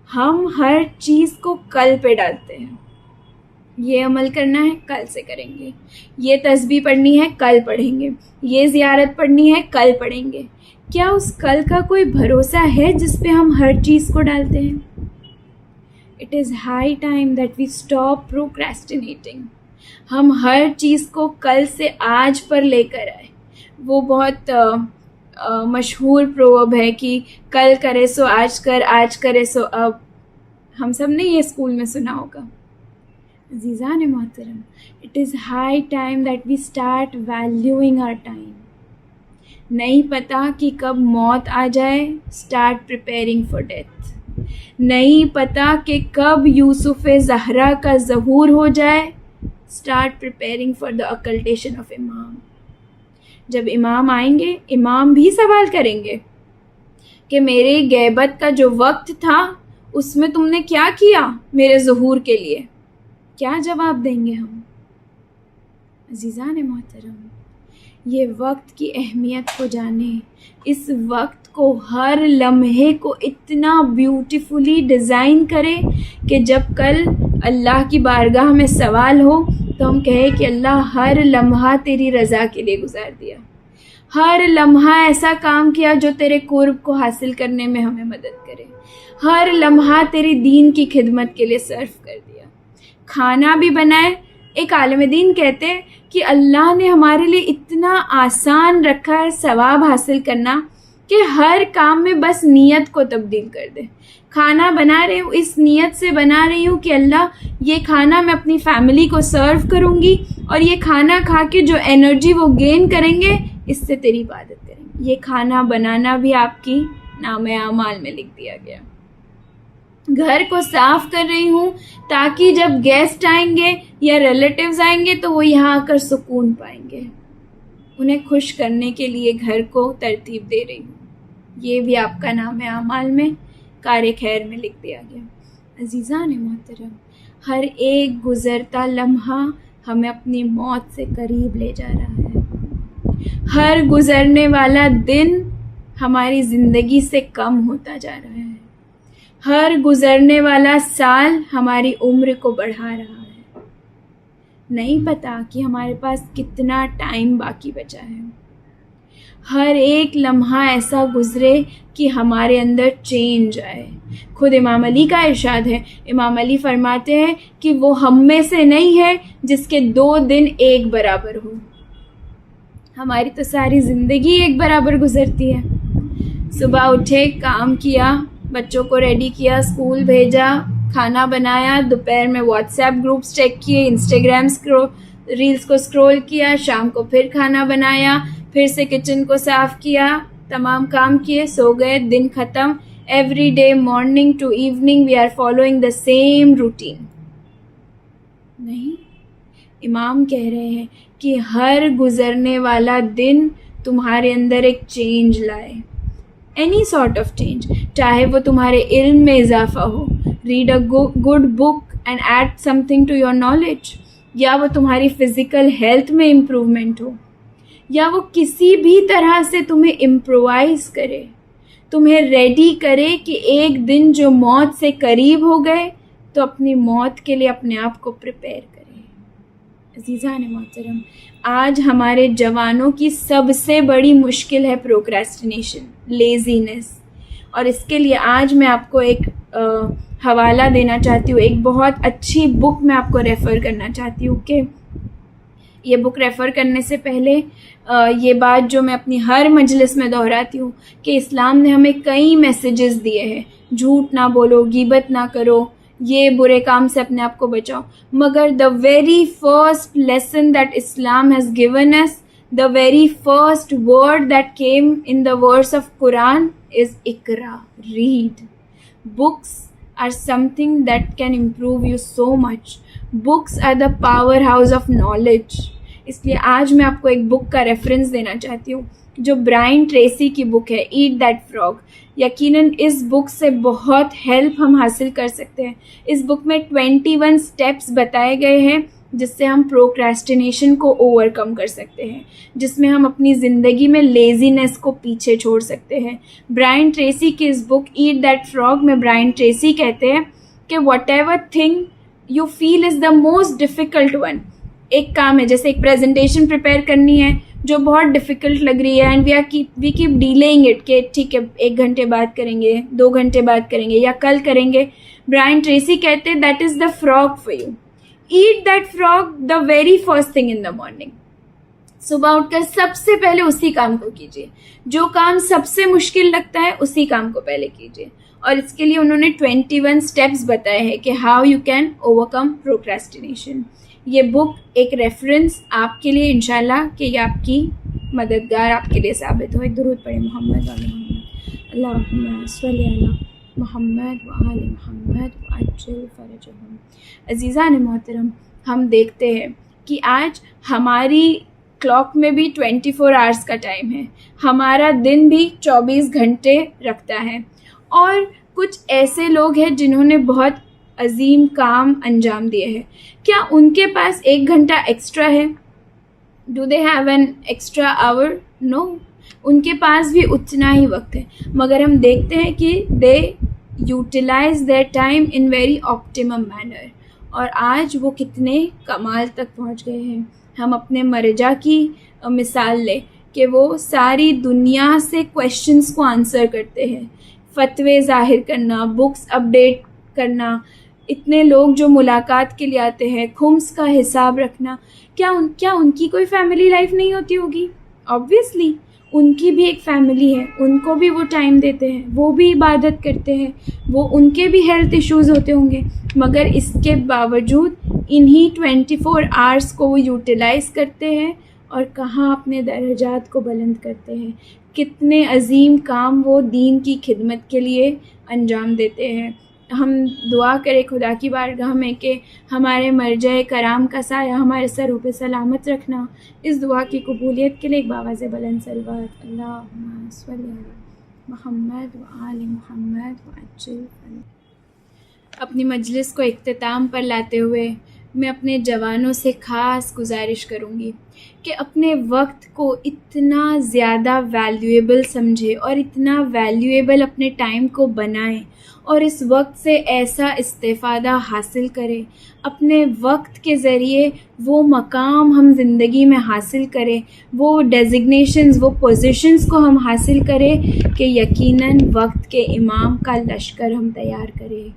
ہم ہر چیز کو کل پہ ڈالتے ہیں. یہ عمل کرنا ہے کل سے کریں گے، یہ تسبیح پڑھنی ہے کل پڑھیں گے، یہ زیارت پڑھنی ہے کل پڑھیں گے. کیا اس کل کا کوئی بھروسہ ہے جس پہ ہم ہر چیز کو ڈالتے ہیں؟ It is high time that we stop procrastinating. ہم ہر چیز کو کل سے آج پر لے کر آئے. وہ بہت مشہور پروورب ہے کہ کل کرے سو آج کر، آج کرے سو اب. ہم سب نے یہ اسکول میں سنا ہوگا. عزیزان محترم, it is high time that we start valuing our time. نہیں پتہ کہ کب موت آ جائے, start preparing for death. نہیں پتہ کہ کب یوسف زہرا کا ظہور ہو جائے, start preparing for the occultation of امام. جب امام آئیں گے, امام بھی سوال کریں گے کہ میرے غیبت کا جو وقت تھا اس میں تم نے کیا کیا میرے ظہور کے لیے. کیا جواب دیں گے ہم؟ عزیزان محترم, یہ وقت کی اہمیت کو جانیں. اس وقت کو ہر لمحے کو اتنا بیوٹیفلی ڈیزائن کرے کہ جب کل اللہ کی بارگاہ میں سوال ہو تو ہم کہیں کہ اللہ ہر لمحہ تیری رضا کے لیے گزار دیا, ہر لمحہ ایسا کام کیا جو تیرے قرب کو حاصل کرنے میں ہمیں مدد کرے, ہر لمحہ تیری دین کی خدمت کے لیے صرف کر دیا. کھانا بھی بنائے. ایک عالم دین کہتے ہیں کہ اللہ نے ہمارے لیے اتنا آسان رکھا ہے ثواب حاصل کرنا کہ ہر کام میں بس نیت کو تبدیل کر دے. کھانا بنا رہی ہوں, اس نیت سے بنا رہی ہوں کہ اللہ یہ کھانا میں اپنی فیملی کو سرو کروں گی اور یہ کھانا کھا کے جو انرجی وہ گین کریں گے اس سے تیری عبادت کریں گے. یہ کھانا بنانا بھی آپ کی نام اعمال میں لکھ دیا گیا. گھر کو صاف کر رہی ہوں تاکہ جب گیسٹ آئیں گے یا ریلیٹیوز آئیں گے تو وہ یہاں آ کر سکون پائیں گے. انہیں خوش کرنے کے لیے گھر کو ترتیب دے رہی ہوں. یہ بھی آپ کا نام اعمال میں کار خیر میں لکھ دیا گیا. عزیزان محترم, ہر ایک گزرتا لمحہ ہمیں اپنی موت سے قریب لے جا رہا ہے. ہر گزرنے والا دن ہماری زندگی سے کم ہوتا جا رہا ہے. ہر گزرنے والا سال ہماری عمر کو بڑھا رہا ہے. نہیں پتہ کہ ہمارے پاس کتنا ٹائم باقی بچا ہے. ہر ایک لمحہ ایسا گزرے کہ ہمارے اندر چینج آئے. خود امام علی کا ارشاد ہے, امام علی فرماتے ہیں کہ وہ ہم میں سے نہیں ہے جس کے 2 دن ایک برابر ہو. ہماری تو ساری زندگی ایک برابر گزرتی ہے. صبح اٹھے, کام کیا, بچوں کو ریڈی کیا, اسکول بھیجا, کھانا بنایا, دوپہر میں واٹس ایپ گروپس چیک کیے, انسٹاگرام ریلز کو اسکرول کیا, شام کو پھر کھانا بنایا, پھر سے کچن کو صاف کیا, تمام کام کیے, سو گئے, دن ختم. Every day morning to evening we are following the same routine. نہیں, امام کہہ رہے ہیں کہ ہر گزرنے والا دن تمہارے اندر ایک چینج لائے. اینی سارٹ آف چینج, چاہے وہ تمہارے علم میں اضافہ ہو, read a good book and add something to your knowledge, یا وہ تمہاری فزیکل ہیلتھ میں امپرومنٹ ہو, یا وہ کسی بھی طرح سے تمہیں امپرووائز کرے, تمہیں ریڈی کرے کہ ایک دن جو موت سے قریب ہو گئے تو اپنی موت کے لیے اپنے آپ کو پریپیئر کرے. عزیزان محترم, آج ہمارے جوانوں کی سب سے بڑی مشکل ہے پروکریسٹینیشن, لیزینس. اور اس کے لیے آج میں آپ کو ایک حوالہ دینا چاہتی ہوں. ایک بہت اچھی بک میں آپ کو ریفر کرنا چاہتی ہوں کہ یہ بک ریفر کرنے سے پہلے یہ بات جو میں اپنی ہر مجلس میں دہراتی ہوں کہ اسلام نے ہمیں کئی میسیجز دیے ہیں. جھوٹ نہ بولو, غیبت نہ کرو, یہ برے کام سے اپنے آپ کو بچاؤ. مگر the very first lesson that Islam has given us, the very first word that came in the verse of Quran is اقرا, read. Books are something that can improve you so much. Books are the powerhouse of knowledge. اس لیے آج میں آپ کو ایک بک کا reference دینا چاہتی ہوں جو برائن ٹریسی کی بک ہے, ایٹ دیٹ فراگ. یقیناً اس بک سے بہت ہیلپ ہم حاصل کر سکتے ہیں. اس بک میں 21 اسٹیپس بتائے گئے ہیں جس سے ہم پروکریسٹینیشن کو اوور کم کر سکتے ہیں, جس میں ہم اپنی زندگی میں لیزینس کو پیچھے چھوڑ سکتے ہیں. برائن ٹریسی کی اس بک ایٹ دیٹ فراگ میں برائن ٹریسی کہتے ہیں کہ whatever thing you feel is the most difficult one. ایک کام ہے, جیسے ایک پریزنٹیشن پریپیئر کرنی ہے جو بہت ڈیفیکلٹ لگ رہی ہے اینڈ وی کیپ ڈیلیئنگ اٹ کہ ٹھیک ہے 1 گھنٹے بعد کریں گے, 2 گھنٹے بعد کریں گے یا کل کریں گے. برائن ٹریسی کہتے ہیں that is the frog for you. Eat that frog the very first thing in the morning. صبح اٹھ کر سب سے پہلے اسی کام کو کیجیے. جو کام سب سے مشکل لگتا ہے اسی کام کو پہلے کیجیے. اور اس کے لیے انہوں نے 21 اسٹیپس بتائے ہیں کہ how you can over come procrastination. یہ بک ایک ریفرنس آپ کے لیے انشاءاللہ کہ یہ آپ کی مددگار آپ کے لیے ثابت ہو. ایک درود پڑھیں محمد وعلی محمد اللہم صلی علی محمد وآل محمد وعجل فرجہم. عزیزان محترم, ہم دیکھتے ہیں کہ آج ہماری کلاک میں بھی 24 آورس کا ٹائم ہے, ہمارا دن بھی 24 گھنٹے رکھتا ہے. اور کچھ ایسے لوگ ہیں جنہوں نے بہت عظیم کام انجام دیے ہیں. کیا ان کے پاس 1 گھنٹہ ایکسٹرا ہے؟ Do they have an extra hour? No, ان کے پاس بھی اتنا ہی وقت ہے, مگر ہم دیکھتے ہیں کہ they utilize their time in very optimum manner. اور آج وہ کتنے کمال تک پہنچ گئے ہیں. ہم اپنے مرجع کی مثال لیں کہ وہ ساری دنیا سے کویشچنس کو آنسر کرتے ہیں, فتوے ظاہر کرنا, بکس اپڈیٹ کرنا, اتنے لوگ جو ملاقات کے لیے آتے ہیں, خمس کا حساب رکھنا. کیا ان کی کوئی فیملی لائف نہیں ہوتی ہوگی؟ آبویسلی ان کی بھی ایک فیملی ہے, ان کو بھی وہ ٹائم دیتے ہیں, وہ بھی عبادت کرتے ہیں, وہ ان کے بھی ہیلتھ ایشوز ہوتے ہوں گے, مگر اس کے باوجود انہی 24 آورس کو وہ یوٹیلائز کرتے ہیں اور کہاں اپنے درجات کو بلند کرتے ہیں. کتنے عظیم کام وہ دین کی خدمت کے لیے انجام دیتے ہیں. ہم دعا کریں خدا کی بارگاہ میں کہ ہمارے مرجع کرام کا سایہ ہمارے سروں پہ سلامت رکھنا. اس دعا کی قبولیت کے لیے ایک باواز بلند صلوات. اللہم صلی علی محمد وآل محمد وعجل. اپنی مجلس کو اختتام پر لاتے ہوئے میں اپنے جوانوں سے خاص گزارش کروں گی کہ اپنے وقت کو اتنا زیادہ ویلیویبل سمجھے اور اتنا ویلیویبل اپنے ٹائم کو بنائیں اور اس وقت سے ایسا استفادہ حاصل کریں, اپنے وقت کے ذریعے وہ مقام ہم زندگی میں حاصل کریں, وہ ڈیزگنیشنز, وہ پوزیشنز کو ہم حاصل کریں کہ یقیناً وقت کے امام کا لشکر ہم تیار کریں.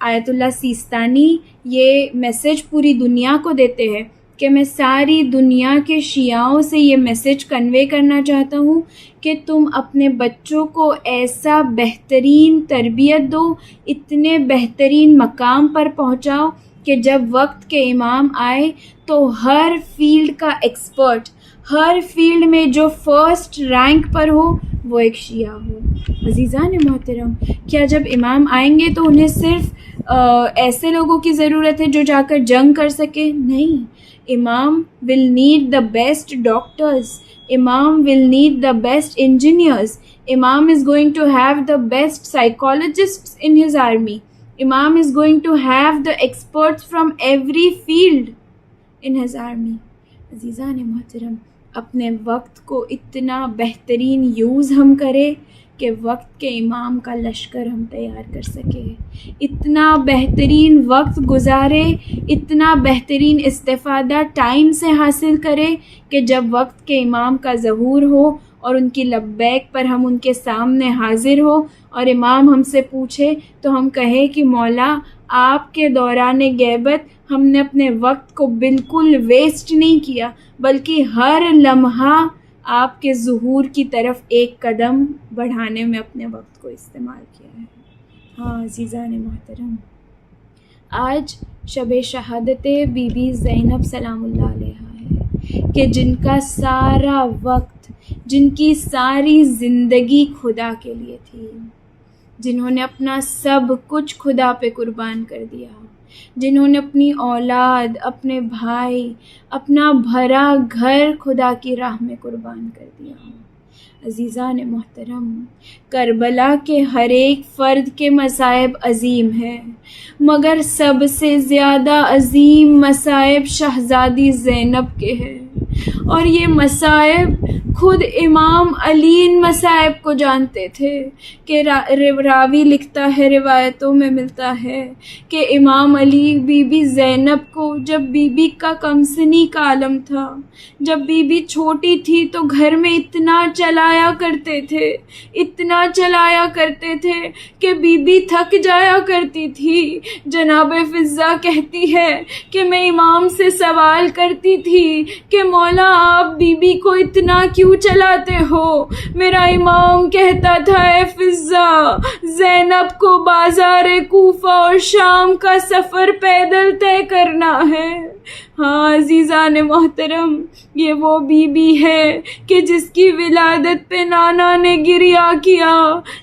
آیت اللہ سیستانی یہ میسج پوری دنیا کو دیتے ہیں کہ میں ساری دنیا کے شیعاؤں سے یہ میسج کنوے کرنا چاہتا ہوں کہ تم اپنے بچوں کو ایسا بہترین تربیت دو, اتنے بہترین مقام پر پہنچاؤ کہ جب وقت کے امام آئے تو ہر فیلڈ کا ایکسپرٹ, ہر فیلڈ میں جو فرسٹ رینک پر ہو وہ ایک شیعہ ہو. عزیزان محترم, کیا جب امام آئیں گے تو انہیں صرف ایسے لوگوں کی ضرورت ہے جو جا کر جنگ کر سکے؟ نہیں, امام will need the best doctors, امام will need the best engineers, امام is going to have the best psychologists in his army, امام is going to have the experts from every field in his army. عزیزان محترم, اپنے وقت کو اتنا بہترین یوز ہم کریں کہ وقت کے امام کا لشکر ہم تیار کر سکیں, اتنا بہترین وقت گزارے, اتنا بہترین استفادہ ٹائم سے حاصل کرے کہ جب وقت کے امام کا ظہور ہو اور ان کی لبیک پر ہم ان کے سامنے حاضر ہو اور امام ہم سے پوچھے تو ہم کہیں کہ مولا آپ کے دوران غیبت ہم نے اپنے وقت کو بالکل ویسٹ نہیں کیا, بلکہ ہر لمحہ آپ کے ظہور کی طرف ایک قدم بڑھانے میں اپنے وقت کو استعمال کیا ہے. ہاں عزیزان محترم, آج شب شہادت بی بی زینب سلام اللہ علیہا ہے کہ جن کا سارا وقت, جن کی ساری زندگی خدا کے لیے تھی, جنہوں نے اپنا سب کچھ خدا پہ قربان کر دیا, جنہوں نے اپنی اولاد, اپنے بھائی, اپنا بھرا گھر خدا کی راہ میں قربان کر دیا. عزیزان محترم, کربلا کے ہر ایک فرد کے مصائب عظیم ہیں, مگر سب سے زیادہ عظیم مصائب شہزادی زینب کے ہیں, اور یہ مصائب خود امام علی ان مصائب کو جانتے تھے کہ راوی لکھتا ہے، روایتوں میں ملتا ہے کہ امام علی بی بی زینب کو جب بی بی کا کمسنی کا عالم تھا، جب بی بی چھوٹی تھی تو گھر میں اتنا چلایا کرتے تھے کہ بی بی تھک جایا کرتی تھی۔ جناب فضہ کہتی ہے کہ میں امام سے سوال کرتی تھی کہ مولا آپ بی بی کو اتنا کیوں چلاتے ہو؟ میرا امام کہتا تھا، اے فضہ، زینب کو بازار کوفہ اور شام کا سفر پیدل طے کرنا ہے۔ ہاں عزیزان محترم، یہ وہ بی بی ہے کہ جس کی ولادت پہ نانا نے گریہ کیا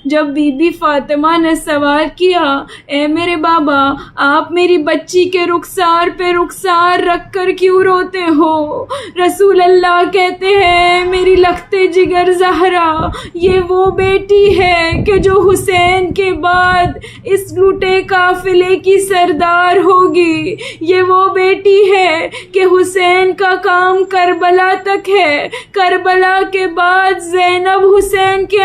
جب بی بی فاطمہ نے سوال کیا، اے میرے بابا، آپ میری بچی کے رخسار پہ رخسار رکھ کر کیوں روتے ہو؟ رسول اللہ کہتے ہیں، میری لختے جگر زہرا، یہ وہ بیٹی ہے کہ جو حسین کے بعد اس لوٹے قافلے کی سردار ہوگی۔ یہ وہ بیٹی ہے کہ حسین کا کام کربلا تک ہے، کربلا کے بعد زینب حسین کے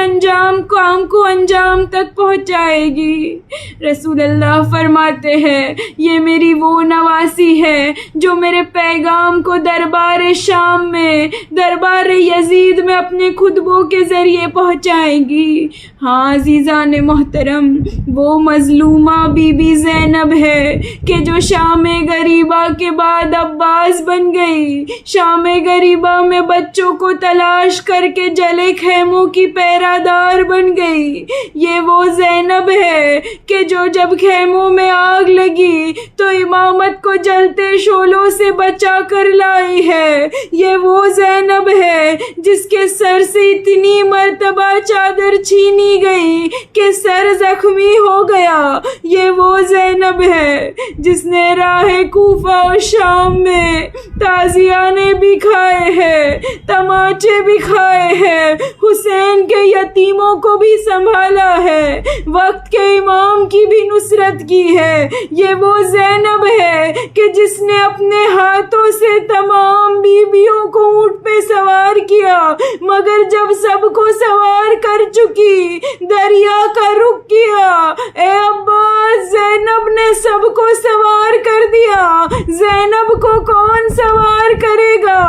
کام کو انجام تک پہنچائے گی۔ رسول اللہ فرماتے ہیں، یہ میری وہ نواسی ہے جو میرے پیغام کو دربار شام میں، دربار یزید میں اپنے خطبوں کے ذریعے پہنچائے گی۔ ہاں عزیزان محترم، وہ مظلومہ بی بی زینب ہے کہ جو شام غریبہ کے بعد عباس بن گئی، شام غریبہ میں بچوں کو تلاش کر کے جلے خیموں کی پیرادار بن گئی۔ یہ وہ زینب ہے کہ جو جب خیموں میں آگ لگی تو امامت کو جلتے شعلوں سے بچا کر لائی ہے۔ یہ وہ زینب ہے جس کے سر سے اتنی مرتبہ چادر چھینی گئی کہ سر زخمی ہو گیا۔ یہ وہ زینب ہے جس نے راہ کوفہ اور شام میں تازیانے بھی کھائے ہیں، تماچے بھی کھائے ہیں، حسین کے یتیموں کو بھی سنبھالا ہے، وقت کے امام کی بھی نصرت کی ہے۔ یہ وہ زینب ہے کہ جس نے اپنے ہاتھوں سے تمام بیویوں کو اونٹ پہ سوار کیا، مگر جب سب کو سوار کر چکی دریا کا رخ کیا۔ اے عباس، زینب نے سب کو سوار کر دیا، زینب کو کون سوار کرے گا؟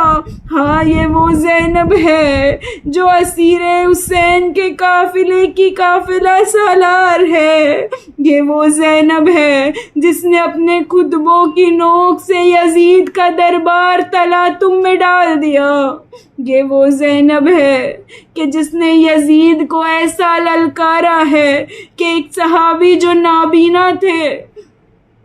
ہاں یہ وہ زینب ہے جو اسیر حسین کے قافلے کی قافلہ سالار ہے۔ یہ وہ زینب ہے جس نے اپنے خطبوں کی نوک سے یزید کا دربار تلاطم میں ڈال دیا۔ یہ وہ زینب ہے کہ جس نے یزید کو ایسا للکارا ہے کہ ایک صحابی جو نابینا تھے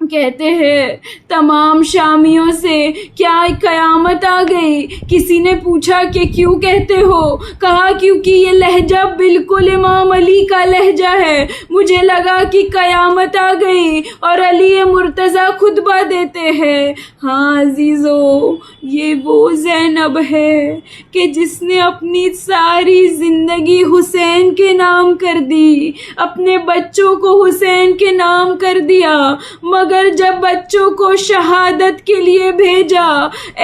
کہتے ہیں تمام شامیوں سے، کیا قیامت آ گئی؟ کسی نے پوچھا کہ کیوں کہتے ہو؟ کہا کیونکہ یہ لہجہ بالکل امام علی کا لہجہ ہے، مجھے لگا کہ قیامت آ گئی اور علی مرتضیٰ خطبہ دیتے ہیں۔ ہاں عزیزو، یہ وہ زینب ہے کہ جس نے اپنی ساری زندگی حسین کے نام کر دی، اپنے بچوں کو حسین کے نام کر دیا، مگر جب بچوں کو شہادت کے لیے بھیجا،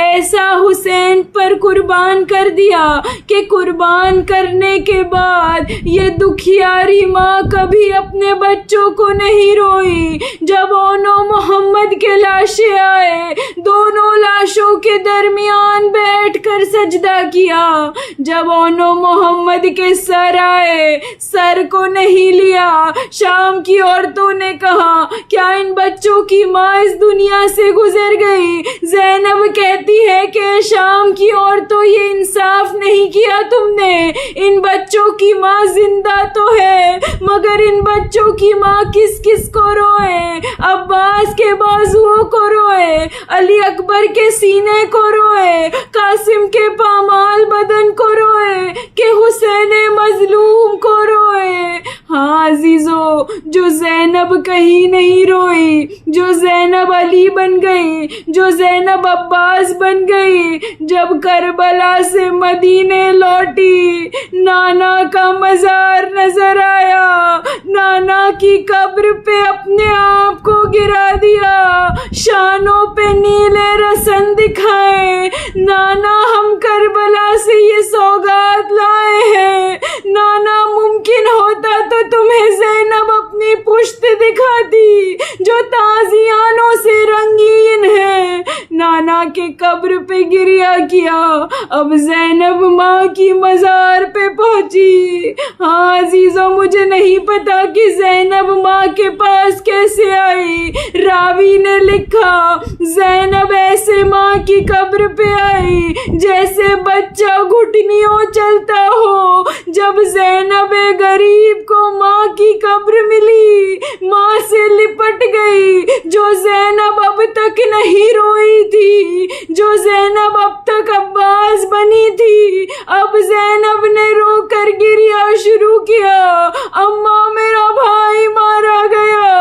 ایسا حسین پر قربان کر دیا کہ قربان کرنے کے بعد یہ دکھیاری ماں کبھی اپنے بچوں کو نہیں روئی۔ جب اونو محمد کے لاشیں آئے، دونوں لاشوں کے درمیان بیٹھ کر سجدہ کیا۔ جب اونو محمد کے سر آئے، سر کو نہیں لیا۔ شام کی عورتوں نے کہا، کیا ان بچوں کی ماں اس دنیا سے گزر گئی؟ زینب کہتی ہے کہ شام کی عورتوں، یہ انصاف نہیں کیا تم نے، ان بچوں کی ماں زندہ تو ہے، مگر ان بچوں کی ماں کس کس کو روئے؟ عباس کے بازوؤں کو روئے، علی اکبر کے سینے کو روئے، قاسم کے پامال بدن کو روئے، کہ حسین مظلوم کو روئے۔ ہاں عزیزو، جو زینب کہیں نہیں روئی، جو زینب علی بن گئی، جو زینب عباس بن گئی، جب کربلا سے مدینے لوٹی، نانا کا مزار نظر آیا، نانا کی قبر پہ اپنے آپ کو گرا دیا، شانوں پہ نیلے رسن دکھائے، نانا ہم کربلا سے یہ سوگات کی جو تازیانوں سے رنگین ہے. نانا کے قبر پہ گریا کیا. اب زینب ماں کی مزار پہ پہنچی. ہاں عزیزوں، مجھے نہیں پتا کہ زینب ماں کے پاس کیسے آئی. راوی نے لکھا زینب ایسے ماں کی قبر پہ آئی جیسے بچہ گھٹنیوں چلتا ہو. جب زینب غریب کو ماں کی قبر ملی، ماں سے لپٹ گئی. جو زینب اب تک نہیں روئی تھی، جو زینب اب تک عباس بنی تھی، اب زینب نے رو کر گریا شروع کیا. اماں میرا بھائی مارا گیا،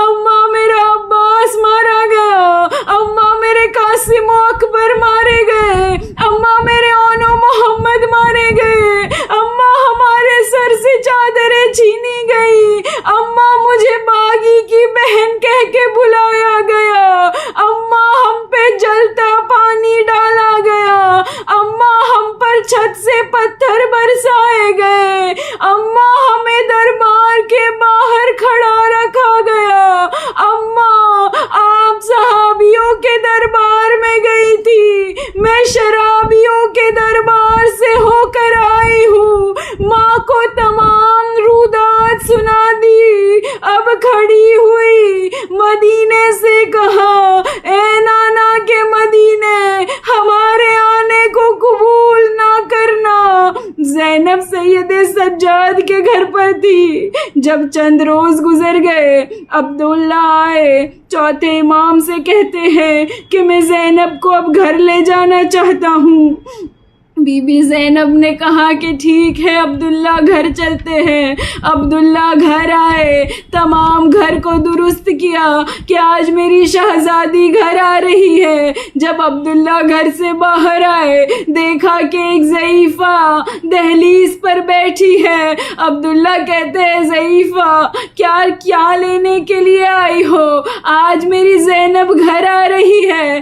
اماں میرا عباس مارا گیا، اماں میرے قاسم و اکبر مارے گئے، اماں میرے اونو محمد مارے گئے، اماں ہمارے سر سے چادریں چھینی گئی، اماں مجھے باغی کی بہن کہہ کے بلایا گیا، اماں ہم پہ جلتا پانی ڈالا گیا، اماں ہم پر چھت سے پتھر برسائے گئے، اماں ہمیں دربار کے باہر کھڑا رکھا گیا. اماں آپ صحابیوں کے دربار میں گئی تھی، میں شرابیوں کے دربار سے ہو کر آئی ہوں. ماں کو تمام رودات سنا دی. اب کھڑی ہوئی مدینے سے کہا اے نانا کے مدینے، ہمارے آنے کو قبول نہ کرنا. زینب سید سجاد کے گھر پر تھی. جب چند روز گزر گئے، عبداللہ آئے، چوتھے امام سے کہتے ہیں کہ میں زینب کو اب گھر لے جانا چاہتا ہوں. بی بی زینب نے کہا کہ ٹھیک ہے عبداللہ، گھر چلتے ہیں. عبداللہ گھر آئے، تمام گھر کو درست کیا کہ آج میری شہزادی گھر آ رہی ہے. جب عبداللہ گھر سے باہر آئے، دیکھا کہ ایک ضعیفہ دہلیز پر بیٹھی ہے. عبداللہ کہتے ہیں ضعیفہ کیا لینے کے لیے آئی ہو؟ آج میری زینب گھر آ رہی ہے،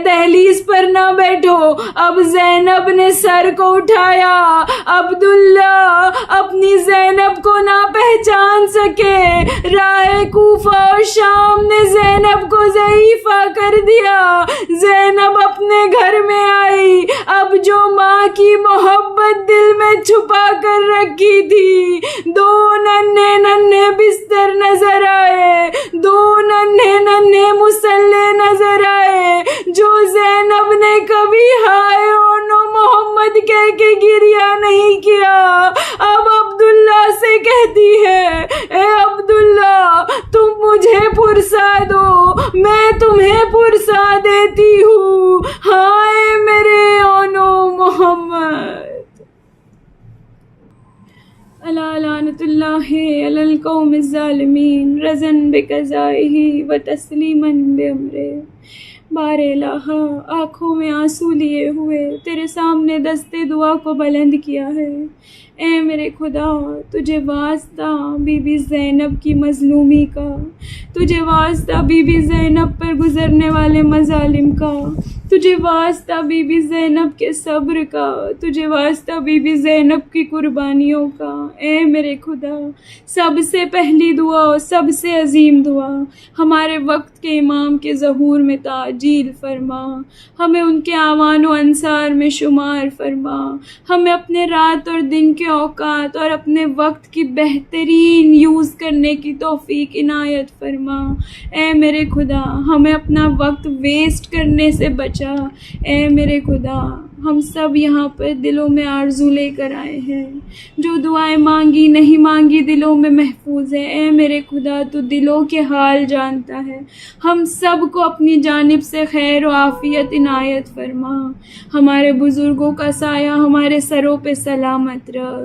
دہلیز پر نہ بیٹھو. اب زینب نے سر کو اٹھایا. عبداللہ اپنی زینب کو نہ پہچان سکے. راہ کوفہ اور شام نے زینب کو ضعیفہ کر دیا. زینب اپنے گھر میں آئی. اب جو ماں کی محبت دل میں چھپا کر رکھی تھی، دو ننھے ننھے بستر نظر آئے، دو ننھے ننھے مصلے نظر آئے جو زینب نے کبھی ہائے اونو محمد کہہ کے گریا نہیں کیا. اب عبداللہ سے کہتی ہے اے عبداللہ، تم مجھے پرسا دو، میں تمہیں پرسا دیتی ہوں. ہائے میرے اونو محمد. الا لعنت اللہ علی القوم الظالمین رضاً بقضائہ و تسلیماً بامرہ. بار الہ، آنکھوں میں آنسو لیے ہوئے تیرے سامنے دستے دعا کو بلند کیا ہے. اے میرے خدا، تجھے واسطہ بی بی زینب کی مظلومی کا، تجھے واسطہ بی بی زینب پر گزرنے والے مظالم کا، تجھے واسطہ بی بی زینب کے صبر کا، تجھے واسطہ بی بی زینب کی قربانیوں کا. اے میرے خدا، سب سے پہلی دعا، سب سے عظیم دعا، ہمارے وقت کے امام کے ظہور میں تعجیل فرما. ہمیں ان کے اعوان و انصار میں شمار فرما. ہمیں اپنے رات اور دن کے اوقات اور اپنے وقت کی بہترین یوز کرنے کی توفیق عنایت فرما. اے میرے خدا، ہمیں اپنا وقت ویسٹ کرنے سے بچا. اے میرے خدا، ہم سب یہاں پر دلوں میں آرزو لے کر آئے ہیں. جو دعائیں مانگی نہیں مانگی دلوں میں محفوظ ہے. اے میرے خدا، تو دلوں کے حال جانتا ہے. ہم سب کو اپنی جانب سے خیر و عافیت عنایت فرما. ہمارے بزرگوں کا سایہ ہمارے سروں پہ سلامت رکھ.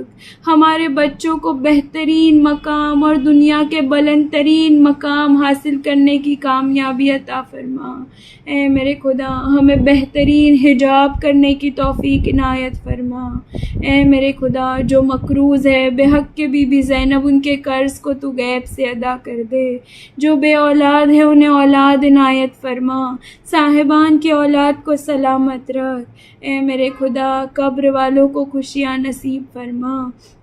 ہمارے بچوں کو بہترین مقام اور دنیا کے بلند ترین مقام حاصل کرنے کی کامیابی عطا فرما. اے میرے خدا، ہمیں بہترین حجاب کرنے کی توفیق عنایت فرما۔ اے میرے خدا، جو مقروض ہے بے حق کے بی بی زینب، ان کے قرض کو تو غیب سے ادا کر دے۔ جو بے اولاد ہے انہیں اولاد عنایت فرما، صاحبان کی اولاد کو سلامت رکھ۔ اے میرے خدا، قبر والوں کو خوشیاں نصیب فرما،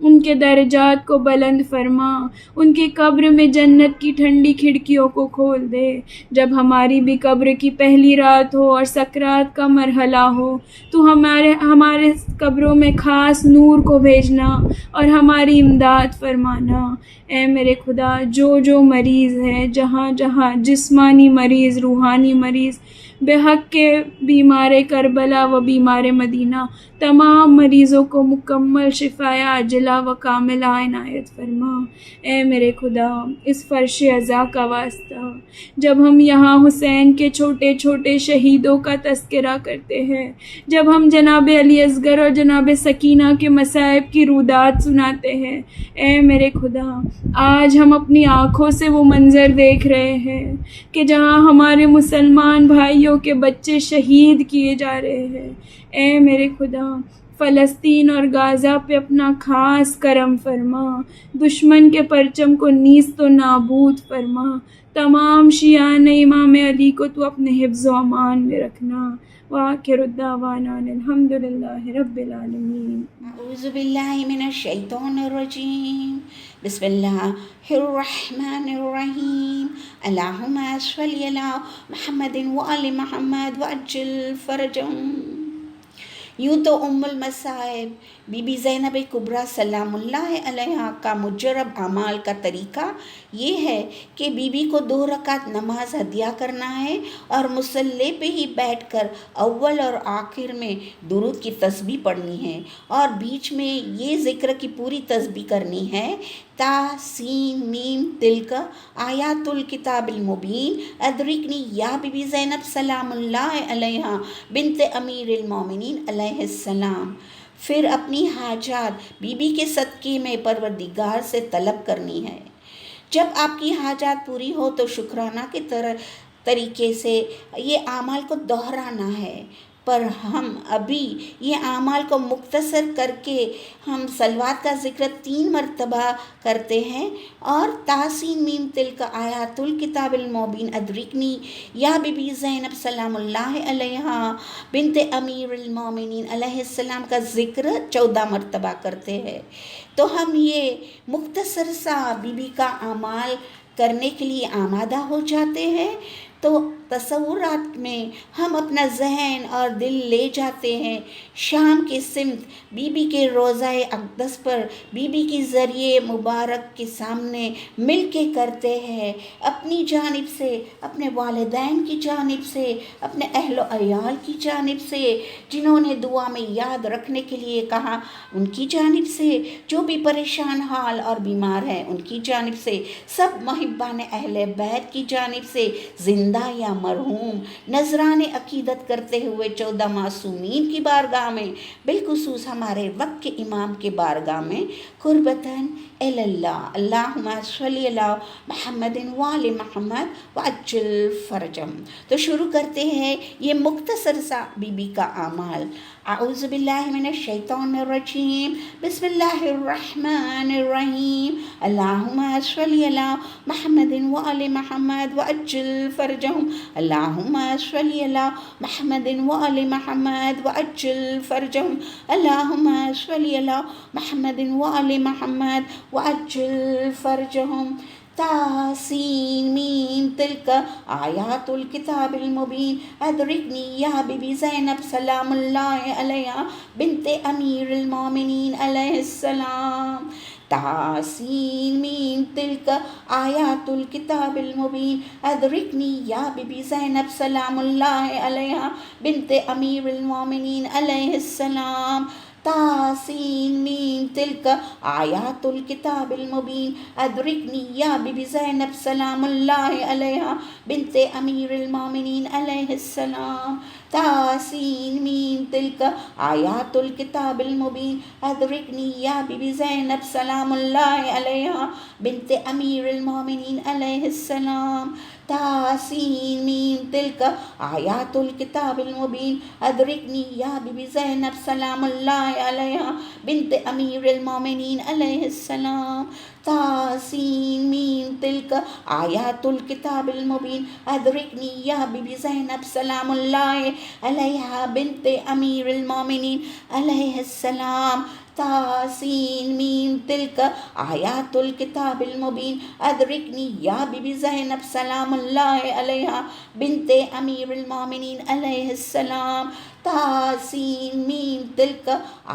ان کے درجات کو بلند فرما، ان کی قبر میں جنت کی ٹھنڈی کھڑکیوں کو کھول دے۔ جب ہماری بھی قبر کی پہلی رات ہو اور سکرات کا مرحلہ ہو تو ہمارے قبروں میں خاص نور کو بھیجنا اور ہماری امداد فرمانا۔ اے میرے خدا، جو مریض ہے، جہاں جہاں جسمانی مریض، روحانی مریض، بے حق کے بیمار کربلا و بیمار مدینہ، تمام مریضوں کو مکمل شفا عاجلہ و کاملہ عنایت فرما۔ اے میرے خدا، اس فرش عزا کا واسطہ جب ہم یہاں حسین کے چھوٹے چھوٹے شہیدوں کا تذکرہ کرتے ہیں، جب ہم جناب علی اصغر اور جناب سکینہ کے مصائب کی رودات سناتے ہیں، اے میرے خدا، آج ہم اپنی آنکھوں سے وہ منظر دیکھ رہے ہیں کہ جہاں ہمارے مسلمان بھائیوں کے بچے شہید کیے جا رہے ہیں۔ اے میرے خدا، فلسطین اور غازہ پہ اپنا خاص کرم فرما، دشمن کے پرچم کو نیست و نابود فرما، تمام شیعان امام علی کو تو اپنے حفظ و امان میں رکھنا۔ وآخر الدعوانا الحمدللہ رب العالمین۔ اعوذ باللہ من الشیطان الرجیم، بسم اللہ الرحمن الرحیم، اللہم صلی علی محمد وآل محمد وعجل فرجہم۔ یوں تو ام المصائب بی بی زینب کبریٰ سلام اللہ علیہا کا مجرب اعمال کا طریقہ یہ ہے کہ بی بی کو 2 رکعت نماز ہدیہ کرنا ہے اور مصلی پہ ہی بیٹھ کر اول اور آخر میں درود کی تسبیح پڑھنی ہے اور بیچ میں یہ ذکر کی پوری تسبیح کرنی ہے: تا سین میم تلک آیات الکتاب المبین ادرکنی یا بی بی زینب سلام اللہ علیہا بنت امیر المومنین علیہ السلام۔ پھر اپنی حاجات بی بی کے صدقے میں پروردگار سے طلب کرنی ہے۔ جب آپ کی حاجات پوری ہو تو شکرانہ کے طریقے سے یہ اعمال کو دہرانا ہے، پر ہم ابھی یہ اعمال کو مختصر کر کے ہم صلوات کا ذکر 3 مرتبہ کرتے ہیں اور تاسین میم تلک آیات الکتاب المبین ادرکنی یا بی بی زینب سلام اللہ علیہا بنت امیر المومنین علیہ السلام کا ذکر 14 مرتبہ کرتے ہیں۔ تو ہم یہ مختصر سا بی بی کا اعمال کرنے کے لیے آمادہ ہو جاتے ہیں۔ تو تصورات میں ہم اپنا ذہن اور دل لے جاتے ہیں شام کی سمت بی بی کے روضہ اقدس پر، بی بی کی ذریعے مبارک کے سامنے مل کے کرتے ہیں، اپنی جانب سے، اپنے والدین کی جانب سے، اپنے اہل و عیال کی جانب سے، جنہوں نے دعا میں یاد رکھنے کے لیے کہا ان کی جانب سے، جو بھی پریشان حال اور بیمار ہیں ان کی جانب سے، سب محبان اہل بیت کی جانب سے، زندہ یا مرحوم نذران عقیدت کرتے ہوئے 14 معصومین کی بارگاہ میں، بالخصوص ہمارے وقت کے امام کے بارگاہ میں قربتاً اللہ اللہم صلی علی محمد وآل محمد وعجل فرجہم۔ تو شروع کرتے ہیں یہ مختصر سا بی بی کا اعمال۔ اعوذ باللہ من الشیطان الرجیم، بسم اللہ الرحمن الرحیم، اللہم صلی علی محمد وآل محمد وعجل فرجہم، اللہم صلی علی محمد وآل محمد وعجل فرجہم، اللہم صلی علی محمد وآل محمد وعجل فرجہم۔ تاسین میم تلک آیات الکتاب المبین ادرکنی یا بی بی زینب سلام اللہ علیہا بنت امیر المومنین علیہ السلام۔ تاسین میم تلک آیات الکتاب المبین ادرکنی یا بی بی زینب سلام اللہ علیہا بنت امیر المومنین علیہ السلام۔ تاسین میم تلک آیات الکتاب المبین ادرکنی یا بی بی زینب سلام اللہ علیہا بنت امیر المومنین علیہ السلام۔ تاسین میم تلک آیات الکتاب المبین ادرکنی یا بی بی زینب سلام اللہ علیہا بنت امیر المومنین علیہ السلام۔ تاسين ميم تلك آيات الكتاب المبين أدركني يا بيبي زينب سلام الله عليها بنت أمير المؤمنين عليه السلام. تاسين ميم تلك آيات الكتاب المبين أدركني يا بيبي زينب سلام الله عليها بنت أمير المؤمنين عليه السلام. تاسين ميم تلك آيات الكتاب المبين أدركني يا بيبي زينب سلام الله عليها بنت أمير المؤمنين عليه السلام. تاسين ميم تلك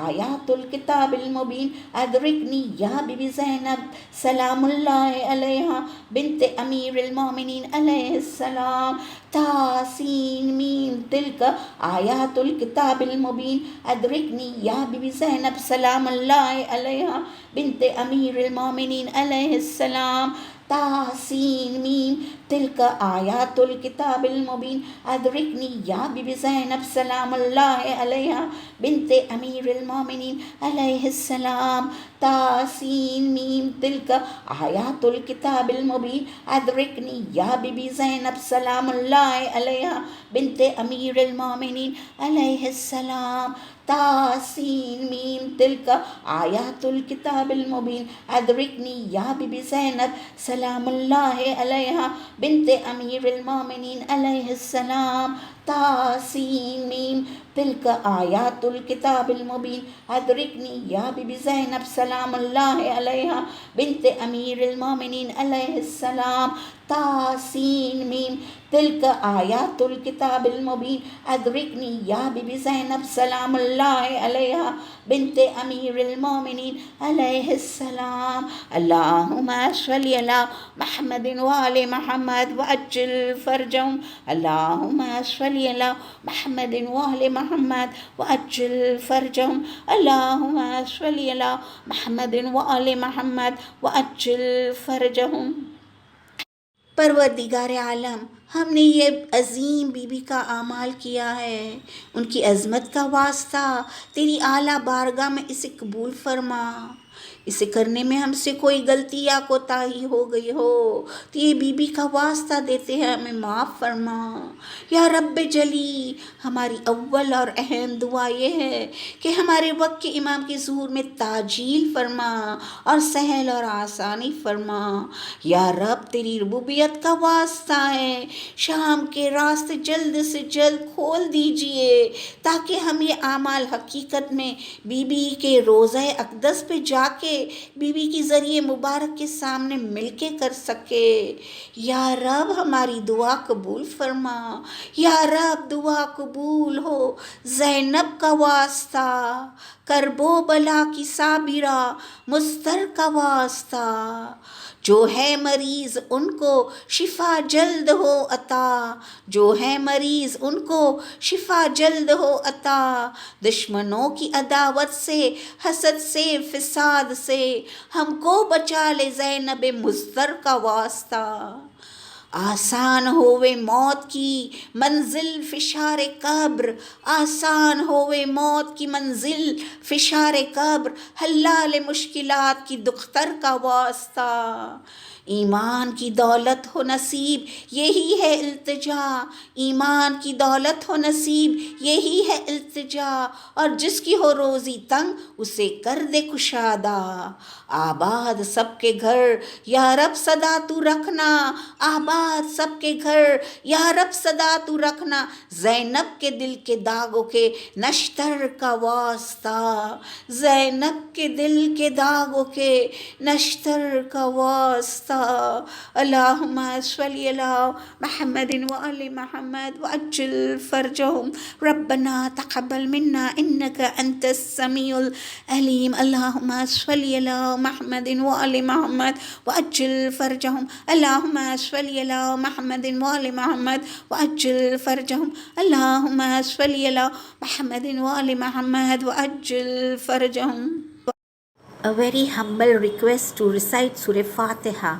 آيات الكتاب المبين أدركني يا بيبي زينب سلام الله عليها بنت أمير المؤمنين عليه السلام. تاسين ميم تلك آيات الكتاب المبين أدركني يا بيبي زينب سلام الله عليها بنت أمير المؤمنين عليه السلام. تاسين ميم تلك آيات الكتاب المبين أدركني يا بيبي زينب سلام الله عليها بنت أمير المؤمنين عليه السلام. تاسين ميم تلك آيات الكتاب المبين أدركني يا بيبي زينب سلام الله عليها بنت أمير المؤمنين عليه السلام. تاسين ميم تلك آيات الكتاب المبين أدركني يا بيبي زينب سلام الله عليها بنت أمير المؤمنين عليه السلام. تاسين ميم تلك آيات الكتاب المبين أدركني يا بيبي زينب سلام الله عليها بنت أمير المؤمنين عليه السلام. تاسين ميم تلك آيات الكتاب المبين أدركني يا بيبي زينب سلام الله عليها بنت أمير المؤمنين عليه السلام. اللهم صل على محمد وآل محمد وأجل فرجهم. اللهم صل على محمد وآل محمد وأجل فرجهم. اللهم صل على محمد وآل محمد وأجل فرجهم. پروردگار عالم، ہم نے یہ عظیم بی بی کا اعمال کیا ہے، ان کی عظمت کا واسطہ تیری اعلیٰ بارگاہ میں اسے قبول فرما. اسے کرنے میں ہم سے کوئی غلطی یا کوتاہی ہو گئی ہو تو یہ بی بی کا واسطہ دیتے ہیں ہمیں معاف فرما. یا رب جلی، ہماری اول اور اہم دعا یہ ہے کہ ہمارے وقت کے امام کے ظہور میں تاجیل فرما اور سہل اور آسانی فرما. یا رب تیری ربوبیت کا واسطہ ہے، شام کے راستے جلد سے جلد کھول دیجئے تاکہ ہم یہ اعمال حقیقت میں بی بی کے روضہ اقدس پہ جا کے بی بی کی ذریعے مبارک کے سامنے مل کے کر سکے. یا رب ہماری دعا قبول فرما. یا رب دعا قبول ہو. زینب کا واسطہ، کرب و بلا کی صابرہ مستر کا واسطہ، جو ہے مریض ان کو شفا جلد ہو عطا، جو ہے مریض ان کو شفا جلد ہو عطا. دشمنوں کی عداوت سے، حسد سے، فساد سے ہم کو بچا لے زینب مضطر کا واسطہ. آسان ہووے موت کی منزل فشار قبر، آسان ہووے موت کی منزل فشار قبر، حلال مشکلات کی دختر کا واسطہ. ایمان کی دولت ہو نصیب یہی ہے التجا، ایمان کی دولت ہو نصیب یہی ہے التجا، اور جس کی ہو روزی تنگ اسے کر دے کشادہ. آباد سب کے گھر یا رب صدا تو رکھنا، آباد سب کے گھر یا رب صدا تو رکھنا. زینب کے دل کے داغوں کے نشتر کا واسطہ، زینب کے دل کے داغوں کے نشتر کا واسطہ. اللہم صلی علی محمد وآل محمد وعجل فرجهم. ربنا تقبل منا انك انت السميع العليم. اللہم صلی علی محمد وآل محمد وعجل فرجهم. اللہم صلی علی محمد وآل محمد وعجل فرجهم. اللہم صلی علی محمد وآل محمد وعجل فرجهم. A very humble request to recite Surah Fatiha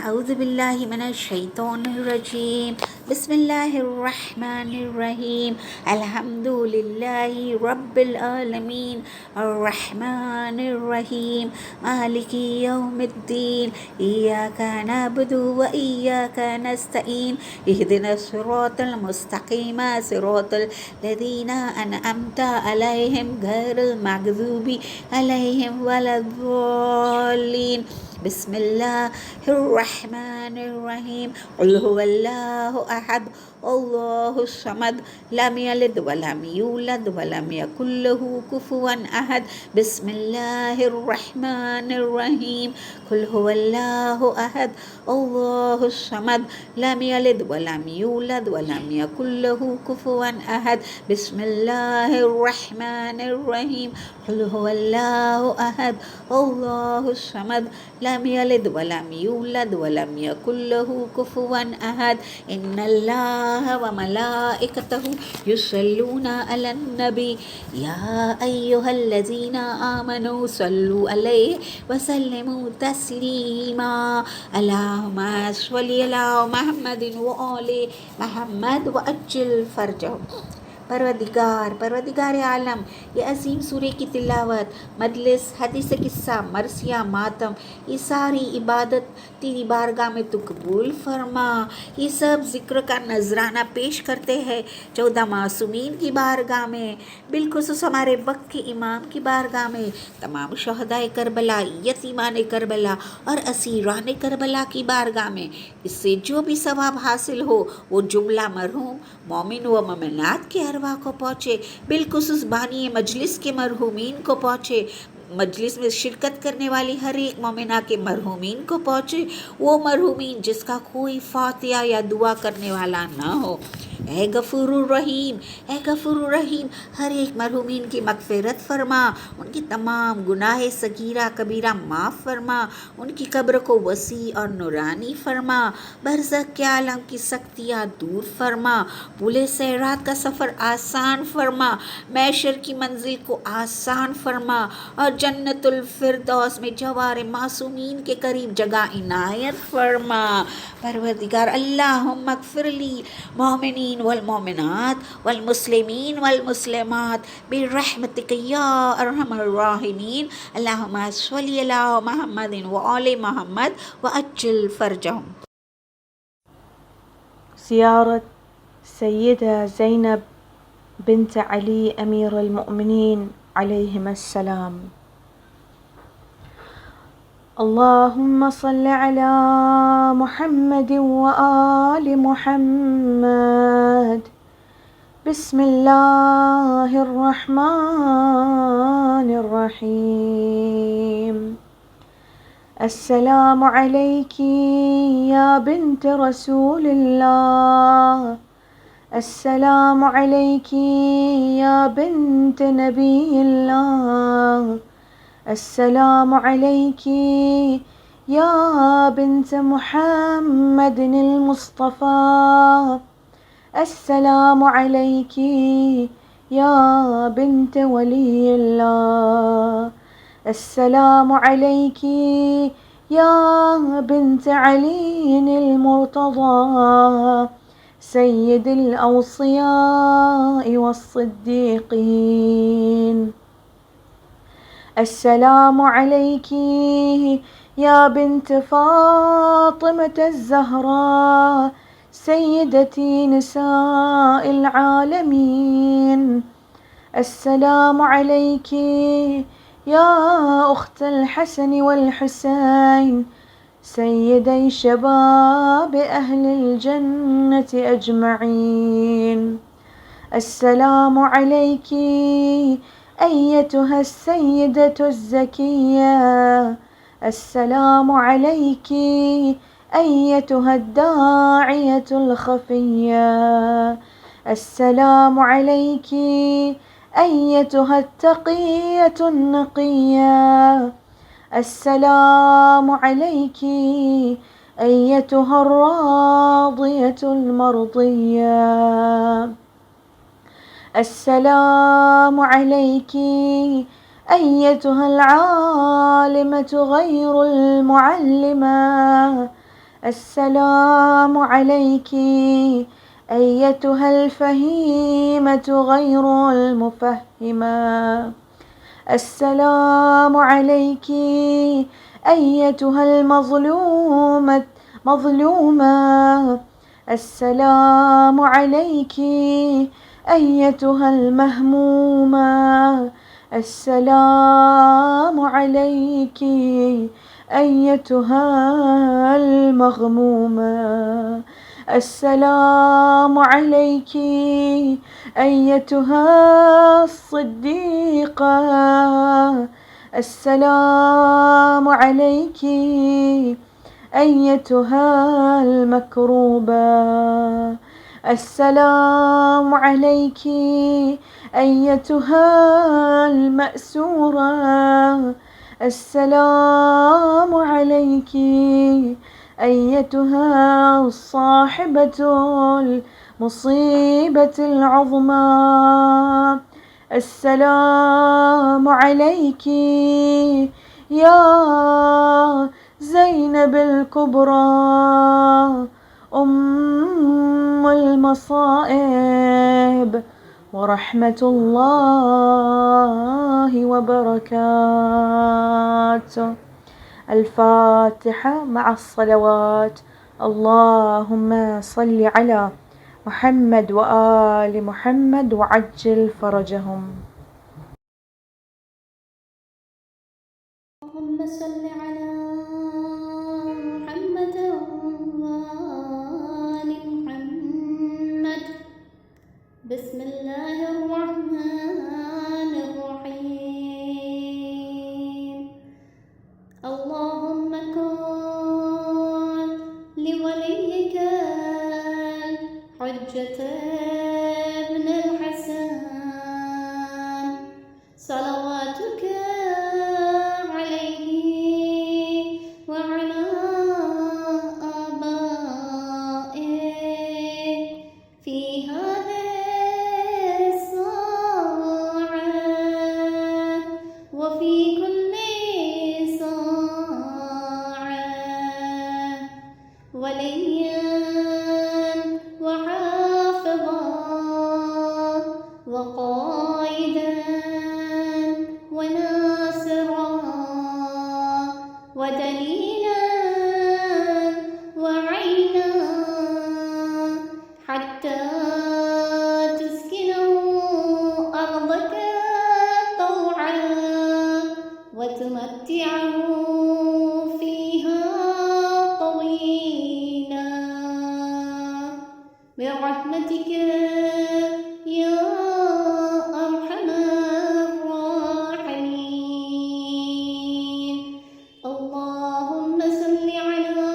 اعوذ باللہ من الشیطان الرجیم بسم اللہ الرحمن الرحیم الحمد للہ رب العالمین الرحمن الرحیم مالک یوم الدین ایاک نعبد و ایاک نستعین اہدنا الصراط المستقیم صراط الذین انعمت علیہم غیر المغضوب علیہم ولا الضالین بسم اللہ الرحمن الرحیم قل هو اللہ احد اللہ الصمد لم یلد ولم یولد ولم یکن له کفوا احد بسم اللہ الرحمن الرحیم قل هو اللہ احد اللہ الصمد لم یلد ولم یولد ولم یکن له کفوا احد بسم اللہ الرحمن الرحیم قل هو اللہ احد اللہ الصمد لم یلد ولم یولد ولم یکن له کفوا احد ان اللہ وملائکتہ یصلون علی النبی یا ایہا الذین آمنوا صلوا علیہ وسلموا تسلیما اللہم صل علی محمد وآل محمد وعجل فرجہ۔ پروردگار عالم، یہ عظیم سورہ کی تلاوت، مجلس، حدیث قصہ، مرثیہ، ماتم، یہ ساری عبادت تیری بارگاہ میں تو قبول فرما۔ یہ سب ذکر کا نذرانہ پیش کرتے ہیں 14 معصومین کی بارگاہ میں، بالخصوص ہمارے وقت کے امام کی بارگاہ میں، تمام شہدائے کربلا، یتیمان کربلا اور اسیران کربلا کی بارگاہ میں، اس سے جو بھی ثواب حاصل ہو وہ جملہ مرحوم مومن و مومنات کے ارواح کو پہنچے، بالخصوص بانی مجلس کے مرحومین کو پہنچے، مجلس میں شرکت کرنے والی ہر ایک مومنہ کے مرحومین کو پہنچے، وہ مرحومین جس کا کوئی فاتحہ یا دعا کرنے والا نہ ہو۔ اے غفور الرحیم، اے غفور الرحیم، ہر ایک مرحومین کی مغفرت فرما، ان کی تمام گناہ صغیرہ کبیرہ معاف فرما، ان کی قبر کو وسیع اور نورانی فرما، برزخ کے عالم کی سختیاں دور فرما، پل صراط کا سفر آسان فرما، محشر کی منزل کو آسان فرما اور جنت الفردوس میں جوار معصومین کے قریب جگہ عنایت فرما۔ پروردگار اللہم اغفر لی مومنین والمومنات والمسلمین والمسلمات برحمتک یا ارحم الراحمین اللہم صلی علی محمد وآل محمد وعجل فرجہم۔ زيارة سيدة زينب بنت علي أمير المؤمنين عليهما السلام. اللهم صل على محمد وآل محمد. بسم الله الرحمن الرحيم. السلام عليك يا بنت رسول الله. السلام عليك يا بنت نبي الله. السلام عليك يا بنت محمد المصطفى. السلام عليك يا بنت ولي الله. السلام عليك يا بنت علي المرتضى سيد الأوصياء والصديقين. السلام عليك يا بنت فاطمة الزهراء سيدتي نساء العالمين. السلام عليك يا أخت الحسن والحسين سيدي شباب أهل الجنة أجمعين. السلام عليك أيتها السيدة الزكية. السلام عليك أيتها الداعية الخفية. السلام عليك أيتها التقية النقية. السلام عليك أيتها الراضية المرضية. السلام عليك أيتها العالمة غير المعلمة. السلام عليك أيتها الفهيمة غير المفهمة. السلام عليك أيتها مظلومة. السلام عليك أيتها المهمومة. السلام عليك أيتها المغمومة. السلام عليك أيتها الصديقة. السلام عليك أيتها المكروبة. السلام عليك أيتها المأسورة. السلام عليك أيتها الصاحبة المصيبة العظمى. السلام عليك يا زينب الكبرى أم المصائب ورحمة الله وبركاته. الفاتحة مع الصلوات. اللهم صل على محمد وآل محمد وعجل فرجهم. اللهم صل على محمد وآل محمد. بسم الله الرحمن الرحيم. اللهم كن لوليك الحجة ابن الحسن صلواتك عليه وعلى آبائه في هذه الساعة وفي كل ساعة وليا وحافظا وقائدا وناصرا ودليلا وعينا حتى تسكنه أرضك طوعا وتمتعه فيها طويلا برحمتك يا أرحم الراحمين. اللهم صل على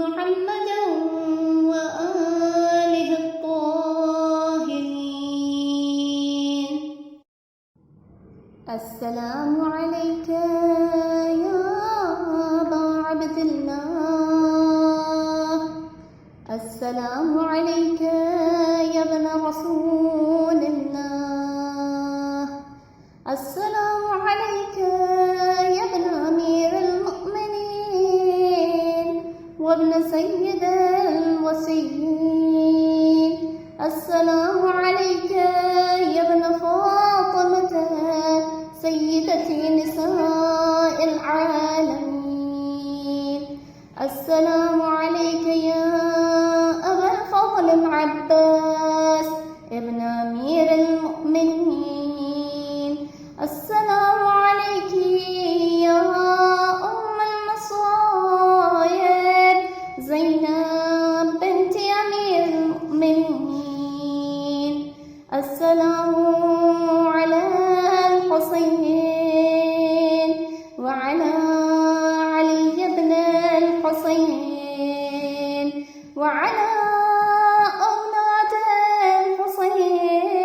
محمد وآله الطاهرين. السلام عليك يا أبا عبد الله. السلام عليك يا ابن رسول الله. السلام عليك يا ابن أمير المؤمنين وابن سيد الوصيين. السلام عليك يا ابن فاطمة سيدة نساء العالمين. السلام عليك يا أبا الفضل العباس ابن أمير المؤمنين. السلام عليك يا أم المصايب زينب بنت أمير المؤمنين. السلام على الحسين وعلى علي بن الحسين وعلى أولاد الحسين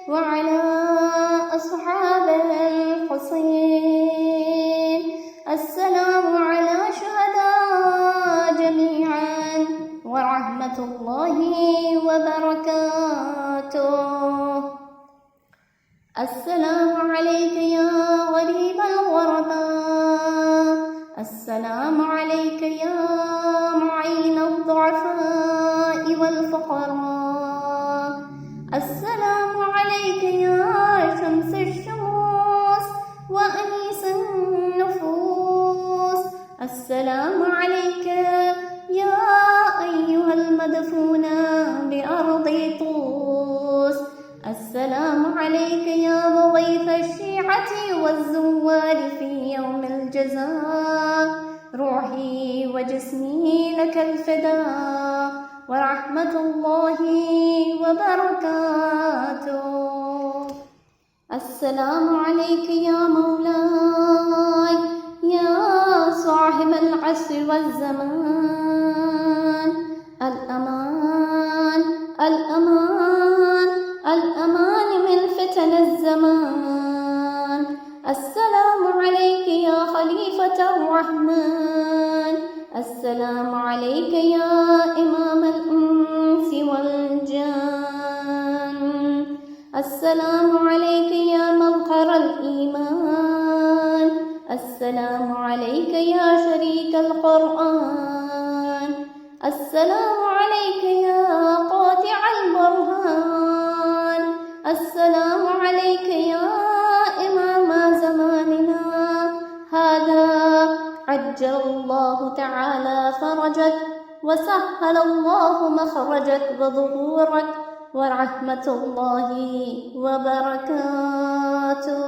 وعلى أصحاب الحسين. السلام على شهداء جميعا ورحمة الله وبركاته. السلام عليك يا غريب الغرباء. السلام عليك يا معين الضعفاء والفقراء. السلام عليك يا شمس الشموس وأنيس النفوس. السلام عليك يا أيها المدفون بأرض طوس. السلام عليك يا مضيف الشيعة والزوار في يوم الجزاء. روحي وجسمي لك الفداء ورحمة الله وبركاته. السلام عليك يا مولاي يا صاحب العصر والزمان. الأمان الأمان الأمان من فتن الزمان. السلام عليك يا خليفة الرحمن. السلام عليك يا إمام الإنس والجان. السلام عليك يا مظهر الإيمان. السلام عليك يا شريك القرآن. السلام عليك يا قاطع البرهان. السلام عليك يا إمام زماننا هذا. عجل الله تعالى فرجك وسهل الله مخرجك وظهورك ورحمة الله وبركاته.